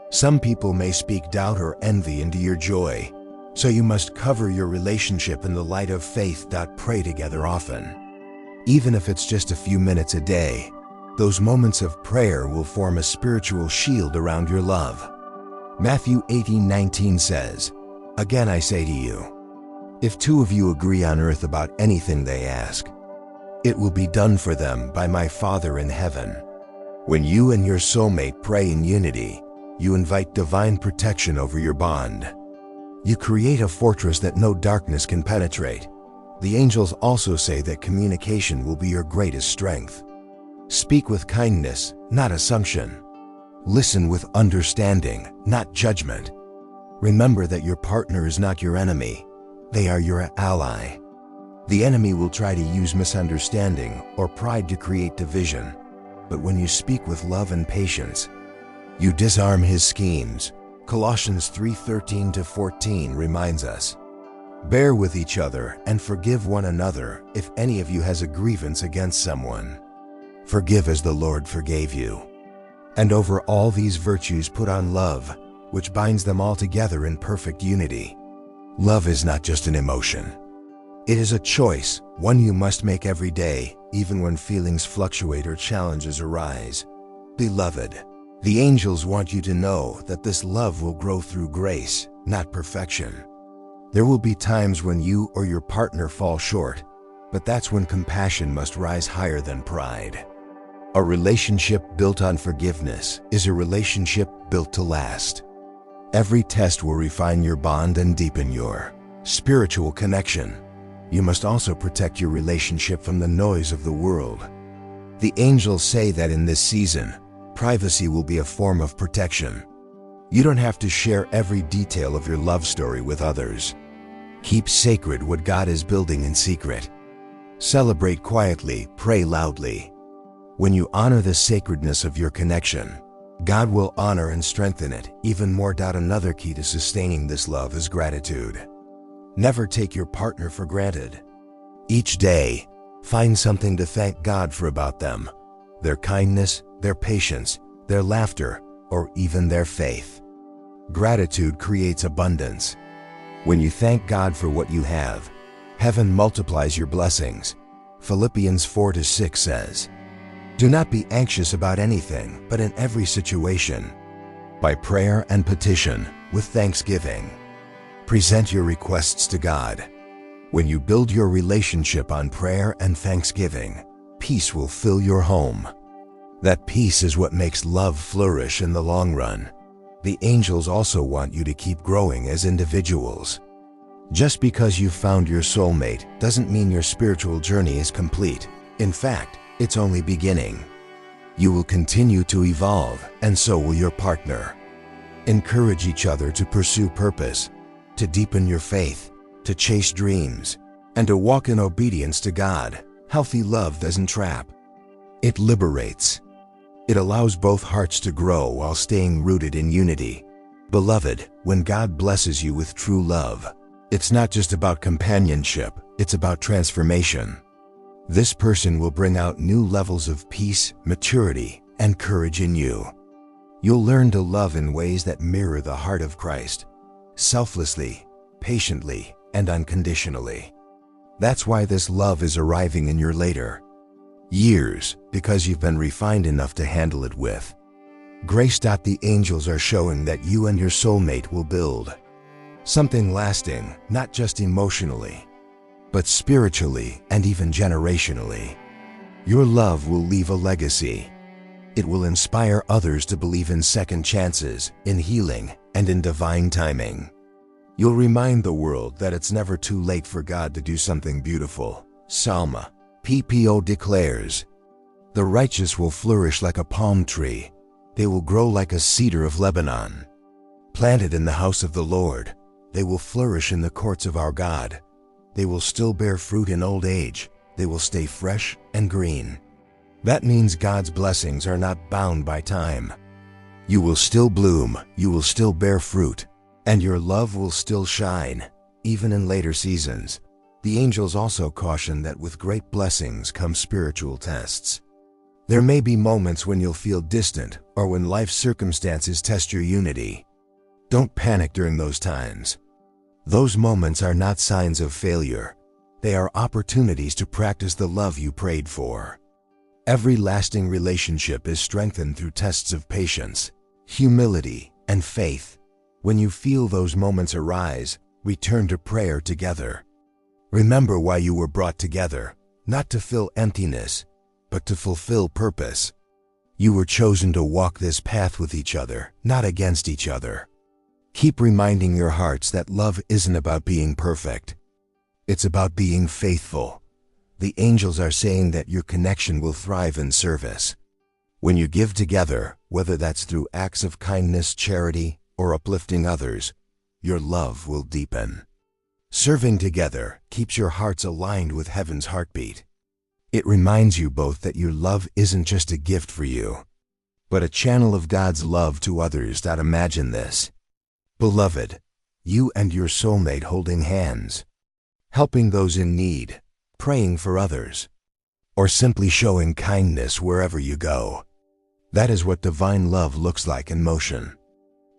Some people may speak doubt or envy into your joy, so you must cover your relationship in the light of faith. Pray together often. Even if it's just a few minutes a day, those moments of prayer will form a spiritual shield around your love. Matthew 18:19 says, "Again I say to you, if two of you agree on earth about anything they ask, it will be done for them by my Father in heaven." When you and your soulmate pray in unity, you invite divine protection over your bond. You create a fortress that no darkness can penetrate. The angels also say that communication will be your greatest strength. Speak with kindness, not assumption. Listen with understanding, not judgment. Remember that your partner is not your enemy. They are your ally. The enemy will try to use misunderstanding or pride to create division. But when you speak with love and patience, you disarm his schemes. Colossians 3:13-14 reminds us, "Bear with each other and forgive one another if any of you has a grievance against someone. Forgive as the Lord forgave you. And over all these virtues put on love, which binds them all together in perfect unity." Love is not just an emotion. It is a choice, one you must make every day, even when feelings fluctuate or challenges arise. Beloved, the angels want you to know that this love will grow through grace, not perfection. There will be times when you or your partner fall short, but that's when compassion must rise higher than pride. A relationship built on forgiveness is a relationship built to last. Every test will refine your bond and deepen your spiritual connection. You must also protect your relationship from the noise of the world. The angels say that in this season, privacy will be a form of protection. You don't have to share every detail of your love story with others. Keep sacred what God is building in secret. Celebrate quietly, pray loudly. When you honor the sacredness of your connection, God will honor and strengthen it even more. Another key to sustaining this love is gratitude. Never take your partner for granted. Each day, find something to thank God for about them: their kindness, their patience, their laughter, or even their faith. Gratitude creates abundance. When you thank God for what you have, heaven multiplies your blessings. Philippians 4:6 says, "Do not be anxious about anything, but in every situation, by prayer and petition, with thanksgiving, present your requests to God." When you build your relationship on prayer and thanksgiving, peace will fill your home. That peace is what makes love flourish in the long run. The angels also want you to keep growing as individuals. Just because you've found your soulmate doesn't mean your spiritual journey is complete. In fact, it's only beginning. You will continue to evolve, and so will your partner. Encourage each other to pursue purpose, to deepen your faith, to chase dreams, and to walk in obedience to God. Healthy love doesn't trap. It liberates. It allows both hearts to grow while staying rooted in unity. Beloved, when God blesses you with true love, it's not just about companionship, it's about transformation. This person will bring out new levels of peace, maturity, and courage in you. You'll learn to love in ways that mirror the heart of Christ, selflessly, patiently, and unconditionally. That's why this love is arriving in your later years, because you've been refined enough to handle it with grace. The angels are showing that you and your soulmate will build something lasting, not just emotionally, but spiritually and even generationally. Your love will leave a legacy. It will inspire others to believe in second chances, in healing, and in divine timing. You'll remind the world that it's never too late for God to do something beautiful. Psalm PPO declares, "The righteous will flourish like a palm tree. They will grow like a cedar of Lebanon. Planted in the house of the Lord, they will flourish in the courts of our God. They will still bear fruit in old age. They will stay fresh and green." That means God's blessings are not bound by time. You will still bloom, you will still bear fruit, and your love will still shine. even in later seasons. The angels also caution that with great blessings come spiritual tests. There may be moments when you'll feel distant or when life's circumstances test your unity. Don't panic during those times. Those moments are not signs of failure. They are opportunities to practice the love you prayed for. Every lasting relationship is strengthened through tests of patience, humility, and faith. When you feel those moments arise, return to prayer together. Remember why you were brought together, not to fill emptiness, but to fulfill purpose. You were chosen to walk this path with each other, not against each other. Keep reminding your hearts that love isn't about being perfect. It's about being faithful. The angels are saying that your connection will thrive in service. When you give together, whether that's through acts of kindness, charity, or uplifting others, your love will deepen. Serving together keeps your hearts aligned with heaven's heartbeat. It reminds you both that your love isn't just a gift for you, but a channel of God's love to others. Imagine this. Beloved, you and your soulmate holding hands, helping those in need, praying for others, or simply showing kindness wherever you go. That is what divine love looks like in motion.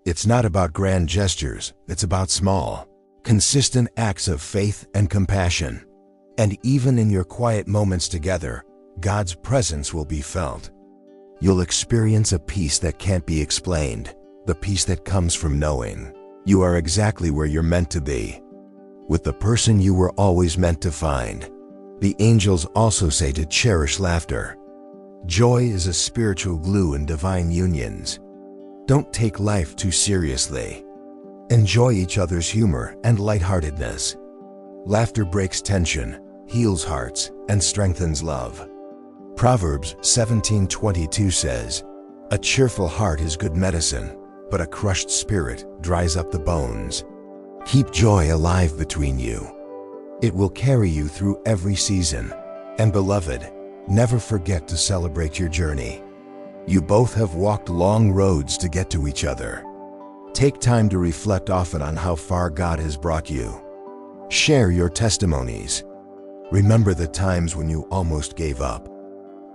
It's not about grand gestures, it's about small, consistent acts of faith and compassion. And even in your quiet moments together, God's presence will be felt. You'll experience a peace that can't be explained, the peace that comes from knowing you are exactly where you're meant to be, with the person you were always meant to find. The angels also say to cherish laughter. Joy is a spiritual glue in divine unions. Don't take life too seriously. Enjoy each other's humor and lightheartedness. Laughter breaks tension, heals hearts, and strengthens love. Proverbs 17:22 says, "A cheerful heart is good medicine, but a crushed spirit dries up the bones." Keep joy alive between you. It will carry you through every season. And beloved, never forget to celebrate your journey. You both have walked long roads to get to each other. Take time to reflect often on how far God has brought you. Share your testimonies. Remember the times when you almost gave up.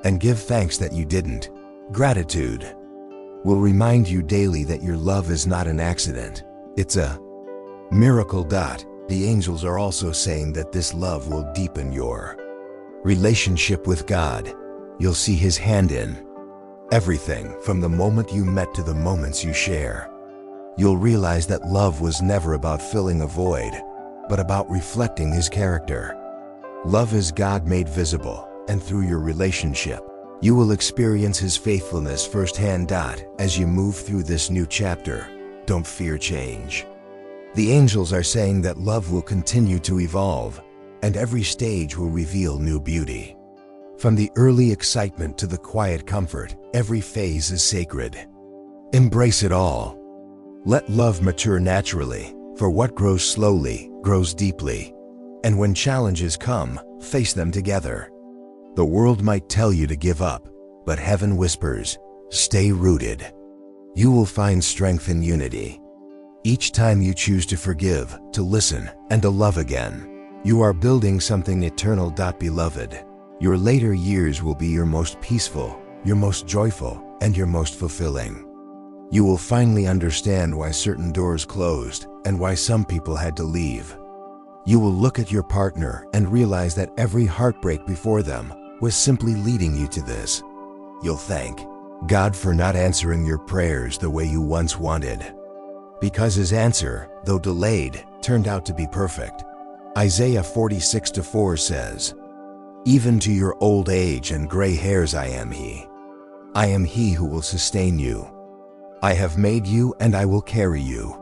And give thanks that you didn't. Gratitude will remind you daily that your love is not an accident. It's a miracle. The angels are also saying that this love will deepen your relationship with God. You'll see His hand in everything from the moment you met to the moments you share. You'll realize that love was never about filling a void, but about reflecting His character. Love is God made visible, and through your relationship, you will experience His faithfulness firsthand. As you move through this new chapter, don't fear change. The angels are saying that love will continue to evolve, and every stage will reveal new beauty. From the early excitement to the quiet comfort, every phase is sacred. Embrace it all. Let love mature naturally, for what grows slowly grows deeply. And when challenges come, face them together. The world might tell you to give up, but heaven whispers, stay rooted. You will find strength in unity. Each time you choose to forgive, to listen, and to love again, you are building something eternal. Beloved, your later years will be your most peaceful, your most joyful, and your most fulfilling. You will finally understand why certain doors closed and why some people had to leave. You will look at your partner and realize that every heartbreak before them was simply leading you to this. You'll thank God for not answering your prayers the way you once wanted, because His answer, though delayed, turned out to be perfect. Isaiah 46:4 says, "Even to your old age and gray hairs I am He. I am He who will sustain you. I have made you and I will carry you.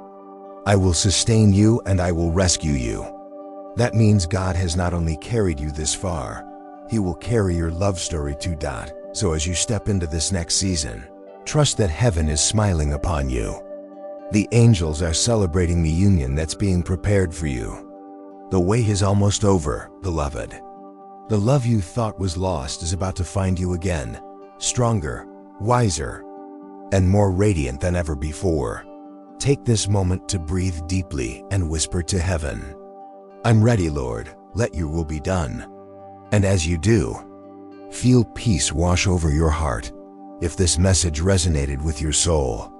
I will sustain you and I will rescue you." That means God has not only carried you this far, He will carry your love story too. So as you step into this next season, trust that heaven is smiling upon you. The angels are celebrating the union that's being prepared for you. The wait is almost over, beloved. The love you thought was lost is about to find you again, stronger, wiser, and more radiant than ever before. Take this moment to breathe deeply and whisper to heaven, I'm ready, Lord, let your will be done. And as you do, feel peace wash over your heart. If this message resonated with your soul,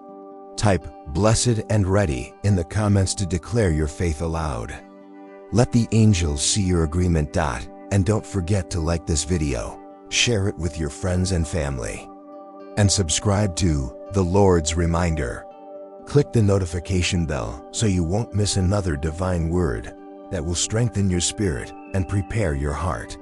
type "blessed and ready" in the comments to declare your faith aloud. Let the angels see your agreement. And don't forget to like this video, share it with your friends and family, and subscribe to The Lord's Reminder. Click the notification bell so you won't miss another divine word that will strengthen your spirit and prepare your heart.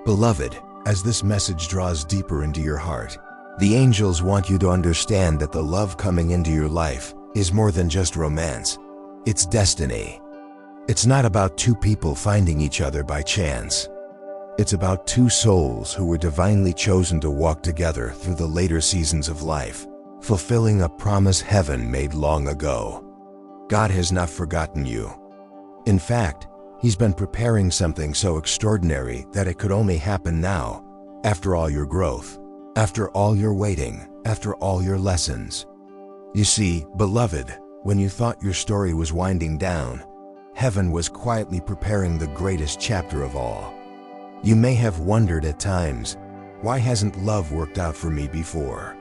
Beloved, as this message draws deeper into your heart, the angels want you to understand that the love coming into your life is more than just romance. It's destiny. It's not about two people finding each other by chance. It's about two souls who were divinely chosen to walk together through the later seasons of life, fulfilling a promise heaven made long ago. God has not forgotten you. In fact, He's been preparing something so extraordinary that it could only happen now, after all your growth, after all your waiting, after all your lessons. You see, beloved, when you thought your story was winding down, heaven was quietly preparing the greatest chapter of all. You may have wondered at times, why hasn't love worked out for me before?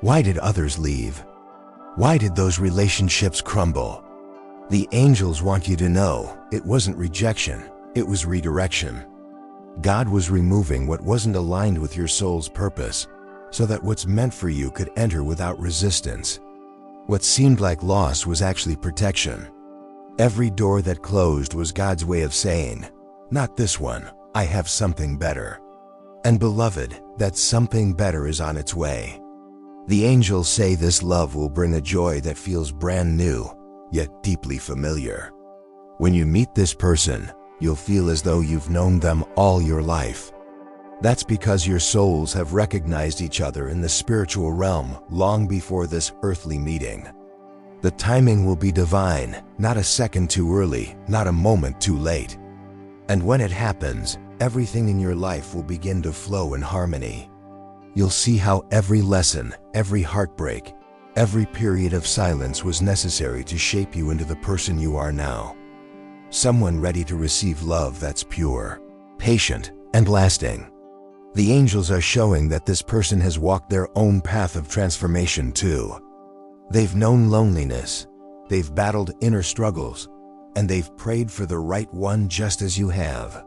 Why did others leave? Why did those relationships crumble? The angels want you to know it wasn't rejection, it was redirection. God was removing what wasn't aligned with your soul's purpose, so that what's meant for you could enter without resistance. What seemed like loss was actually protection. Every door that closed was God's way of saying, "Not this one, I have something better." And beloved, that something better is on its way. The angels say this love will bring a joy that feels brand new, yet deeply familiar. When you meet this person, you'll feel as though you've known them all your life. That's because your souls have recognized each other in the spiritual realm long before this earthly meeting. The timing will be divine, not a second too early, not a moment too late. And when it happens, everything in your life will begin to flow in harmony. You'll see how every lesson, every heartbreak, every period of silence was necessary to shape you into the person you are now. Someone ready to receive love that's pure, patient, and lasting. The angels are showing that this person has walked their own path of transformation too. They've known loneliness, they've battled inner struggles, and they've prayed for the right one just as you have.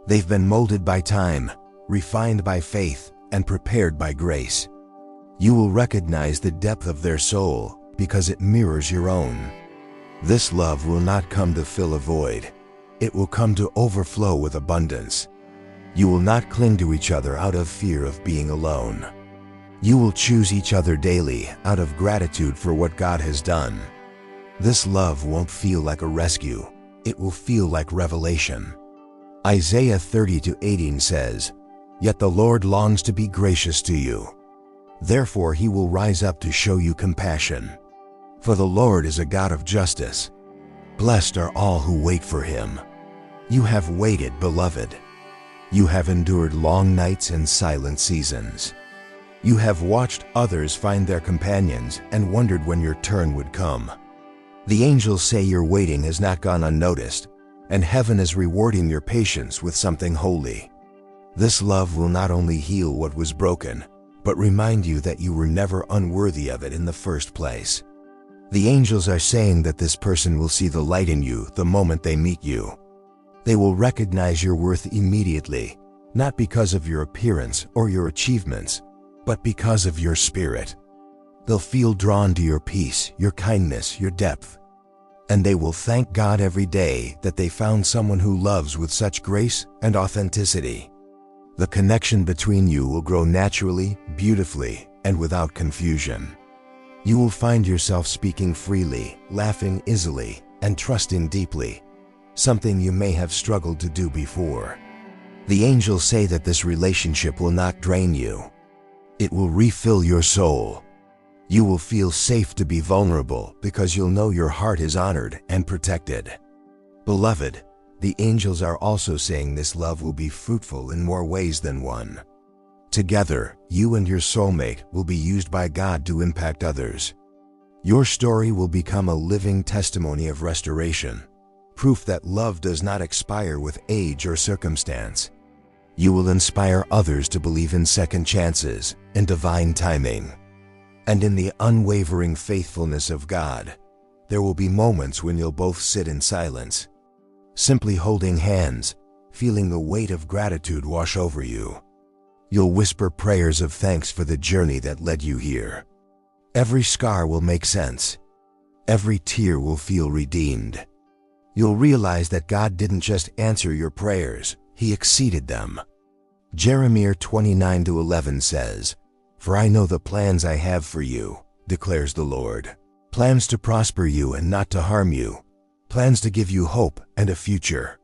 They've been molded by time, refined by faith, and prepared by grace. You will recognize the depth of their soul because it mirrors your own. This love will not come to fill a void. It will come to overflow with abundance. You will not cling to each other out of fear of being alone. You will choose each other daily out of gratitude for what God has done. This love won't feel like a rescue. It will feel like revelation. Isaiah 30:18 says, "Yet the Lord longs to be gracious to you. Therefore He will rise up to show you compassion. For the Lord is a God of justice. Blessed are all who wait for Him." You have waited, beloved. You have endured long nights and silent seasons. You have watched others find their companions and wondered when your turn would come. The angels say your waiting has not gone unnoticed, and heaven is rewarding your patience with something holy. This love will not only heal what was broken, but remind you that you were never unworthy of it in the first place. The angels are saying that this person will see the light in you the moment they meet you. They will recognize your worth immediately, not because of your appearance or your achievements, but because of your spirit. They'll feel drawn to your peace, your kindness, your depth. And they will thank God every day that they found someone who loves with such grace and authenticity. The connection between you will grow naturally, beautifully, and without confusion. You will find yourself speaking freely, laughing easily, and trusting deeply, something you may have struggled to do before. The angels say that this relationship will not drain you. It will refill your soul. You will feel safe to be vulnerable because you'll know your heart is honored and protected. Beloved, the angels are also saying this love will be fruitful in more ways than one. Together, you and your soulmate will be used by God to impact others. Your story will become a living testimony of restoration, proof that love does not expire with age or circumstance. You will inspire others to believe in second chances and divine timing. And in the unwavering faithfulness of God, there will be moments when you'll both sit in silence, simply holding hands, feeling the weight of gratitude wash over you. You'll whisper prayers of thanks for the journey that led you here. Every scar will make sense. Every tear will feel redeemed. You'll realize that God didn't just answer your prayers, He exceeded them. Jeremiah 29:11 says, "For I know the plans I have for you, declares the Lord. Plans to prosper you and not to harm you. Plans to give you hope and a future."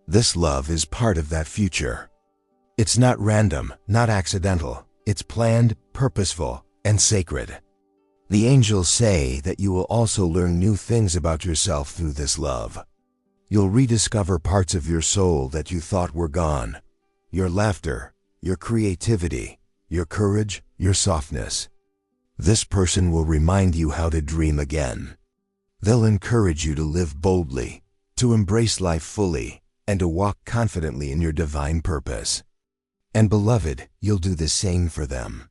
This love is part of that future. It's not random, not accidental. It's planned, purposeful, and sacred. The angels say that you will also learn new things about yourself through this love. You'll rediscover parts of your soul that you thought were gone. Your laughter, your creativity, your courage, your softness. This person will remind you how to dream again. They'll encourage you to live boldly, to embrace life fully, and to walk confidently in your divine purpose. And beloved, you'll do the same for them.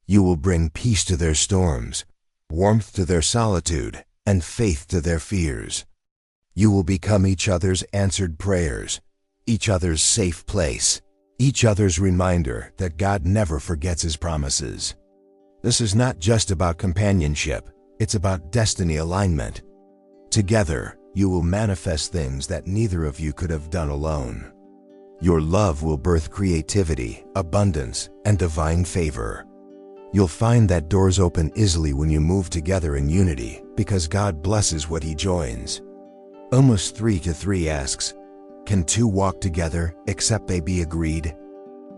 You will bring peace to their storms, warmth to their solitude, and faith to their fears. You will become each other's answered prayers, each other's safe place, each other's reminder that God never forgets His promises. This is not just about companionship, it's about destiny alignment. Together, you will manifest things that neither of you could have done alone. Your love will birth creativity, abundance, and divine favor. You'll find that doors open easily when you move together in unity because God blesses what He joins. Amos 3:3 asks, "Can two walk together except they be agreed?"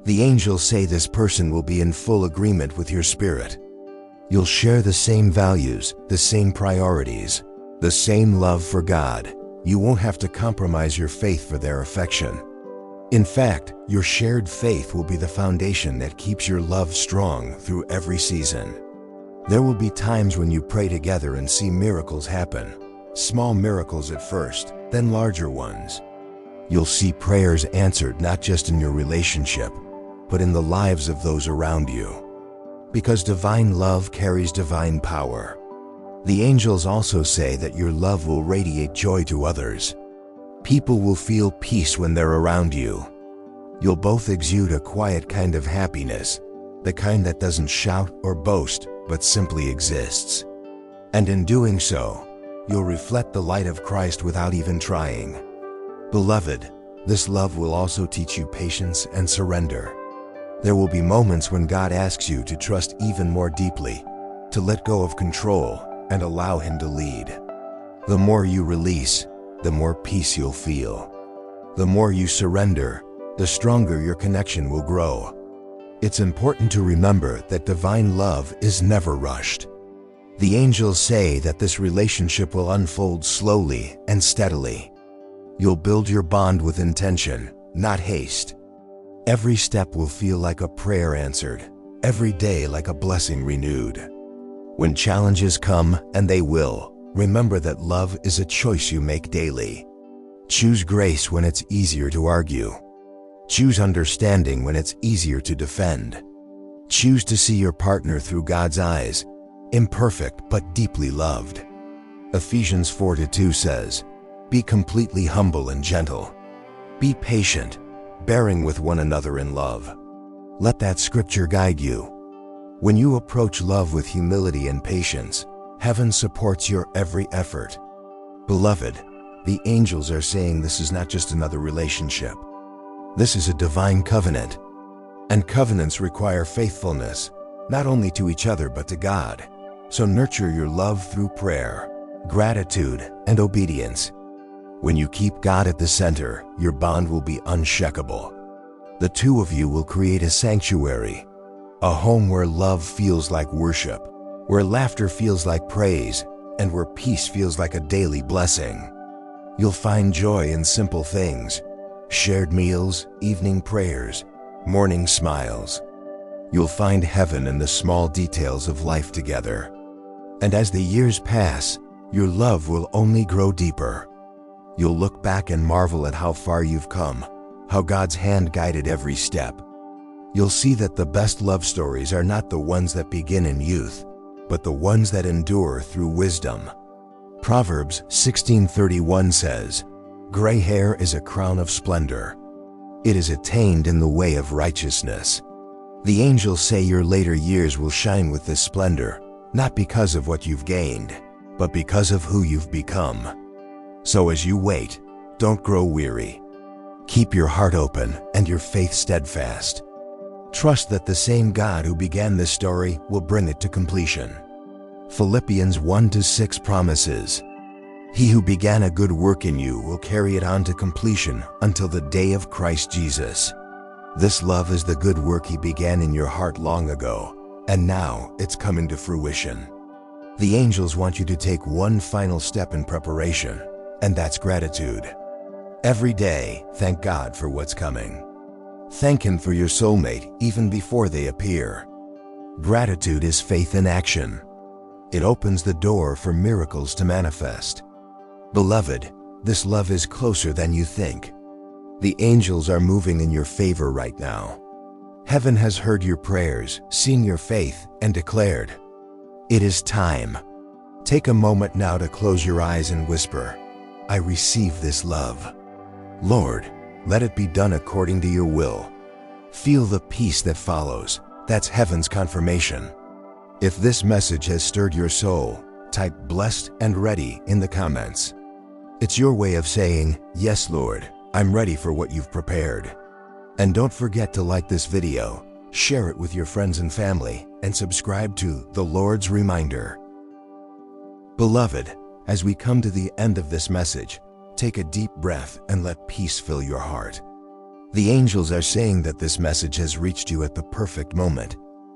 The angels say this person will be in full agreement with your spirit. You'll share the same values, the same priorities, the same love for God. You won't have to compromise your faith for their affection. In fact, your shared faith will be the foundation that keeps your love strong through every season. There will be times when you pray together and see miracles happen. Small miracles at first, then larger ones. You'll see prayers answered not just in your relationship, but in the lives of those around you. Because divine love carries divine power. The angels also say that your love will radiate joy to others. People will feel peace when they're around you. You'll both exude a quiet kind of happiness, the kind that doesn't shout or boast, but simply exists. And in doing so, you'll reflect the light of Christ without even trying. Beloved, this love will also teach you patience and surrender. There will be moments when God asks you to trust even more deeply, to let go of control and allow Him to lead. The more you release, the more peace you'll feel. The more you surrender, the stronger your connection will grow. It's important to remember that divine love is never rushed. The angels say that this relationship will unfold slowly and steadily. You'll build your bond with intention, not haste. Every step will feel like a prayer answered, every day like a blessing renewed. When challenges come, and they will, remember that love is a choice you make daily. Choose grace when it's easier to argue. Choose understanding when it's easier to defend. Choose to see your partner through God's eyes, imperfect but deeply loved. Ephesians 4:2 says, "Be completely humble and gentle. Be patient, bearing with one another in love." Let that scripture guide you. When you approach love with humility and patience, heaven supports your every effort. Beloved, the angels are saying this is not just another relationship. This is a divine covenant. And covenants require faithfulness, not only to each other but to God. So nurture your love through prayer, gratitude, and obedience. When you keep God at the center, your bond will be unshakable. The two of you will create a sanctuary, a home where love feels like worship, where laughter feels like praise, and where peace feels like a daily blessing. You'll find joy in simple things, shared meals, evening prayers, morning smiles. You'll find heaven in the small details of life together. And as the years pass, your love will only grow deeper. You'll look back and marvel at how far you've come, how God's hand guided every step. You'll see that the best love stories are not the ones that begin in youth, but the ones that endure through wisdom. Proverbs 16:31 says, "Gray hair is a crown of splendor. It is attained in the way of righteousness." The angels say your later years will shine with this splendor, not because of what you've gained, but because of who you've become. So as you wait, don't grow weary. Keep your heart open and your faith steadfast. Trust that the same God who began this story will bring it to completion. Philippians 1-6 promises, "He who began a good work in you will carry it on to completion until the day of Christ Jesus." This love is the good work He began in your heart long ago, and now it's coming to fruition. The angels want you to take one final step in preparation, and that's gratitude. Every day, thank God for what's coming. Thank Him for your soulmate even before they appear. Gratitude is faith in action. It opens the door for miracles to manifest. Beloved, this love is closer than you think. The angels are moving in your favor right now. Heaven has heard your prayers, seen your faith, and declared, "It is time." Take a moment now to close your eyes and whisper, "I receive this love." Lord, let it be done according to your will. Feel the peace that follows. That's heaven's confirmation. If this message has stirred your soul, type "blessed" and "ready" in the comments. It's your way of saying, "Yes, Lord, I'm ready for what you've prepared." And don't forget to like this video, share it with your friends and family, and subscribe to The Lord's Reminder. Beloved, as we come to the end of this message, take a deep breath and let peace fill your heart. The angels are saying that this message has reached you at the perfect moment,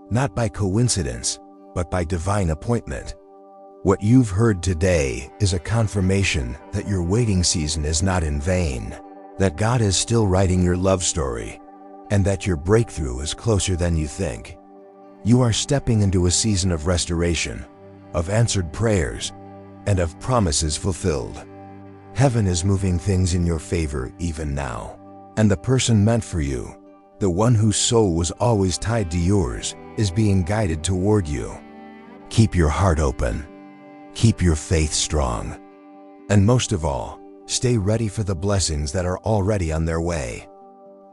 not by coincidence, but by divine appointment. What you've heard today is a confirmation that your waiting season is not in vain, that God is still writing your love story, and that your breakthrough is closer than you think. You are stepping into a season of restoration, of answered prayers, and of promises fulfilled. Heaven is moving things in your favor even now, and the person meant for you, the one whose soul was always tied to yours, is being guided toward you. Keep your heart open. Keep your faith strong. And most of all, stay ready for the blessings that are already on their way.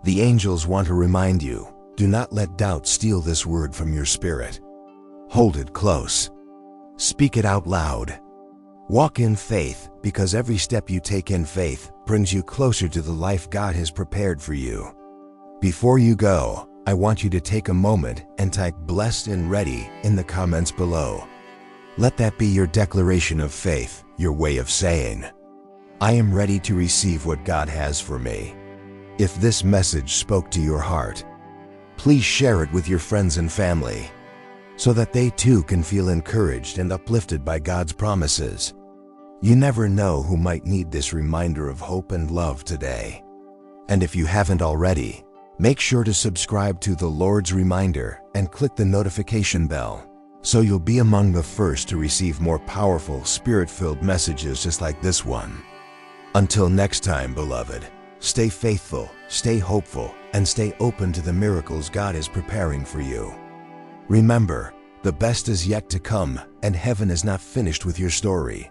The angels want to remind you, do not let doubt steal this word from your spirit. Hold it close. Speak it out loud. Walk in faith, because every step you take in faith brings you closer to the life God has prepared for you. Before you go, I want you to take a moment and type "blessed" and "ready" in the comments below. Let that be your declaration of faith, your way of saying, "I am ready to receive what God has for me." If this message spoke to your heart, please share it with your friends and family, so that they too can feel encouraged and uplifted by God's promises. You never know who might need this reminder of hope and love today. And if you haven't already, make sure to subscribe to The Lord's Reminder and click the notification bell, so you'll be among the first to receive more powerful, spirit-filled messages just like this one. Until next time, beloved, stay faithful, stay hopeful, and stay open to the miracles God is preparing for you. Remember, the best is yet to come, and heaven is not finished with your story.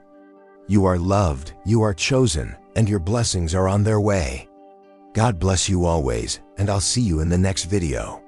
You are loved, you are chosen, and your blessings are on their way. God bless you always, and I'll see you in the next video.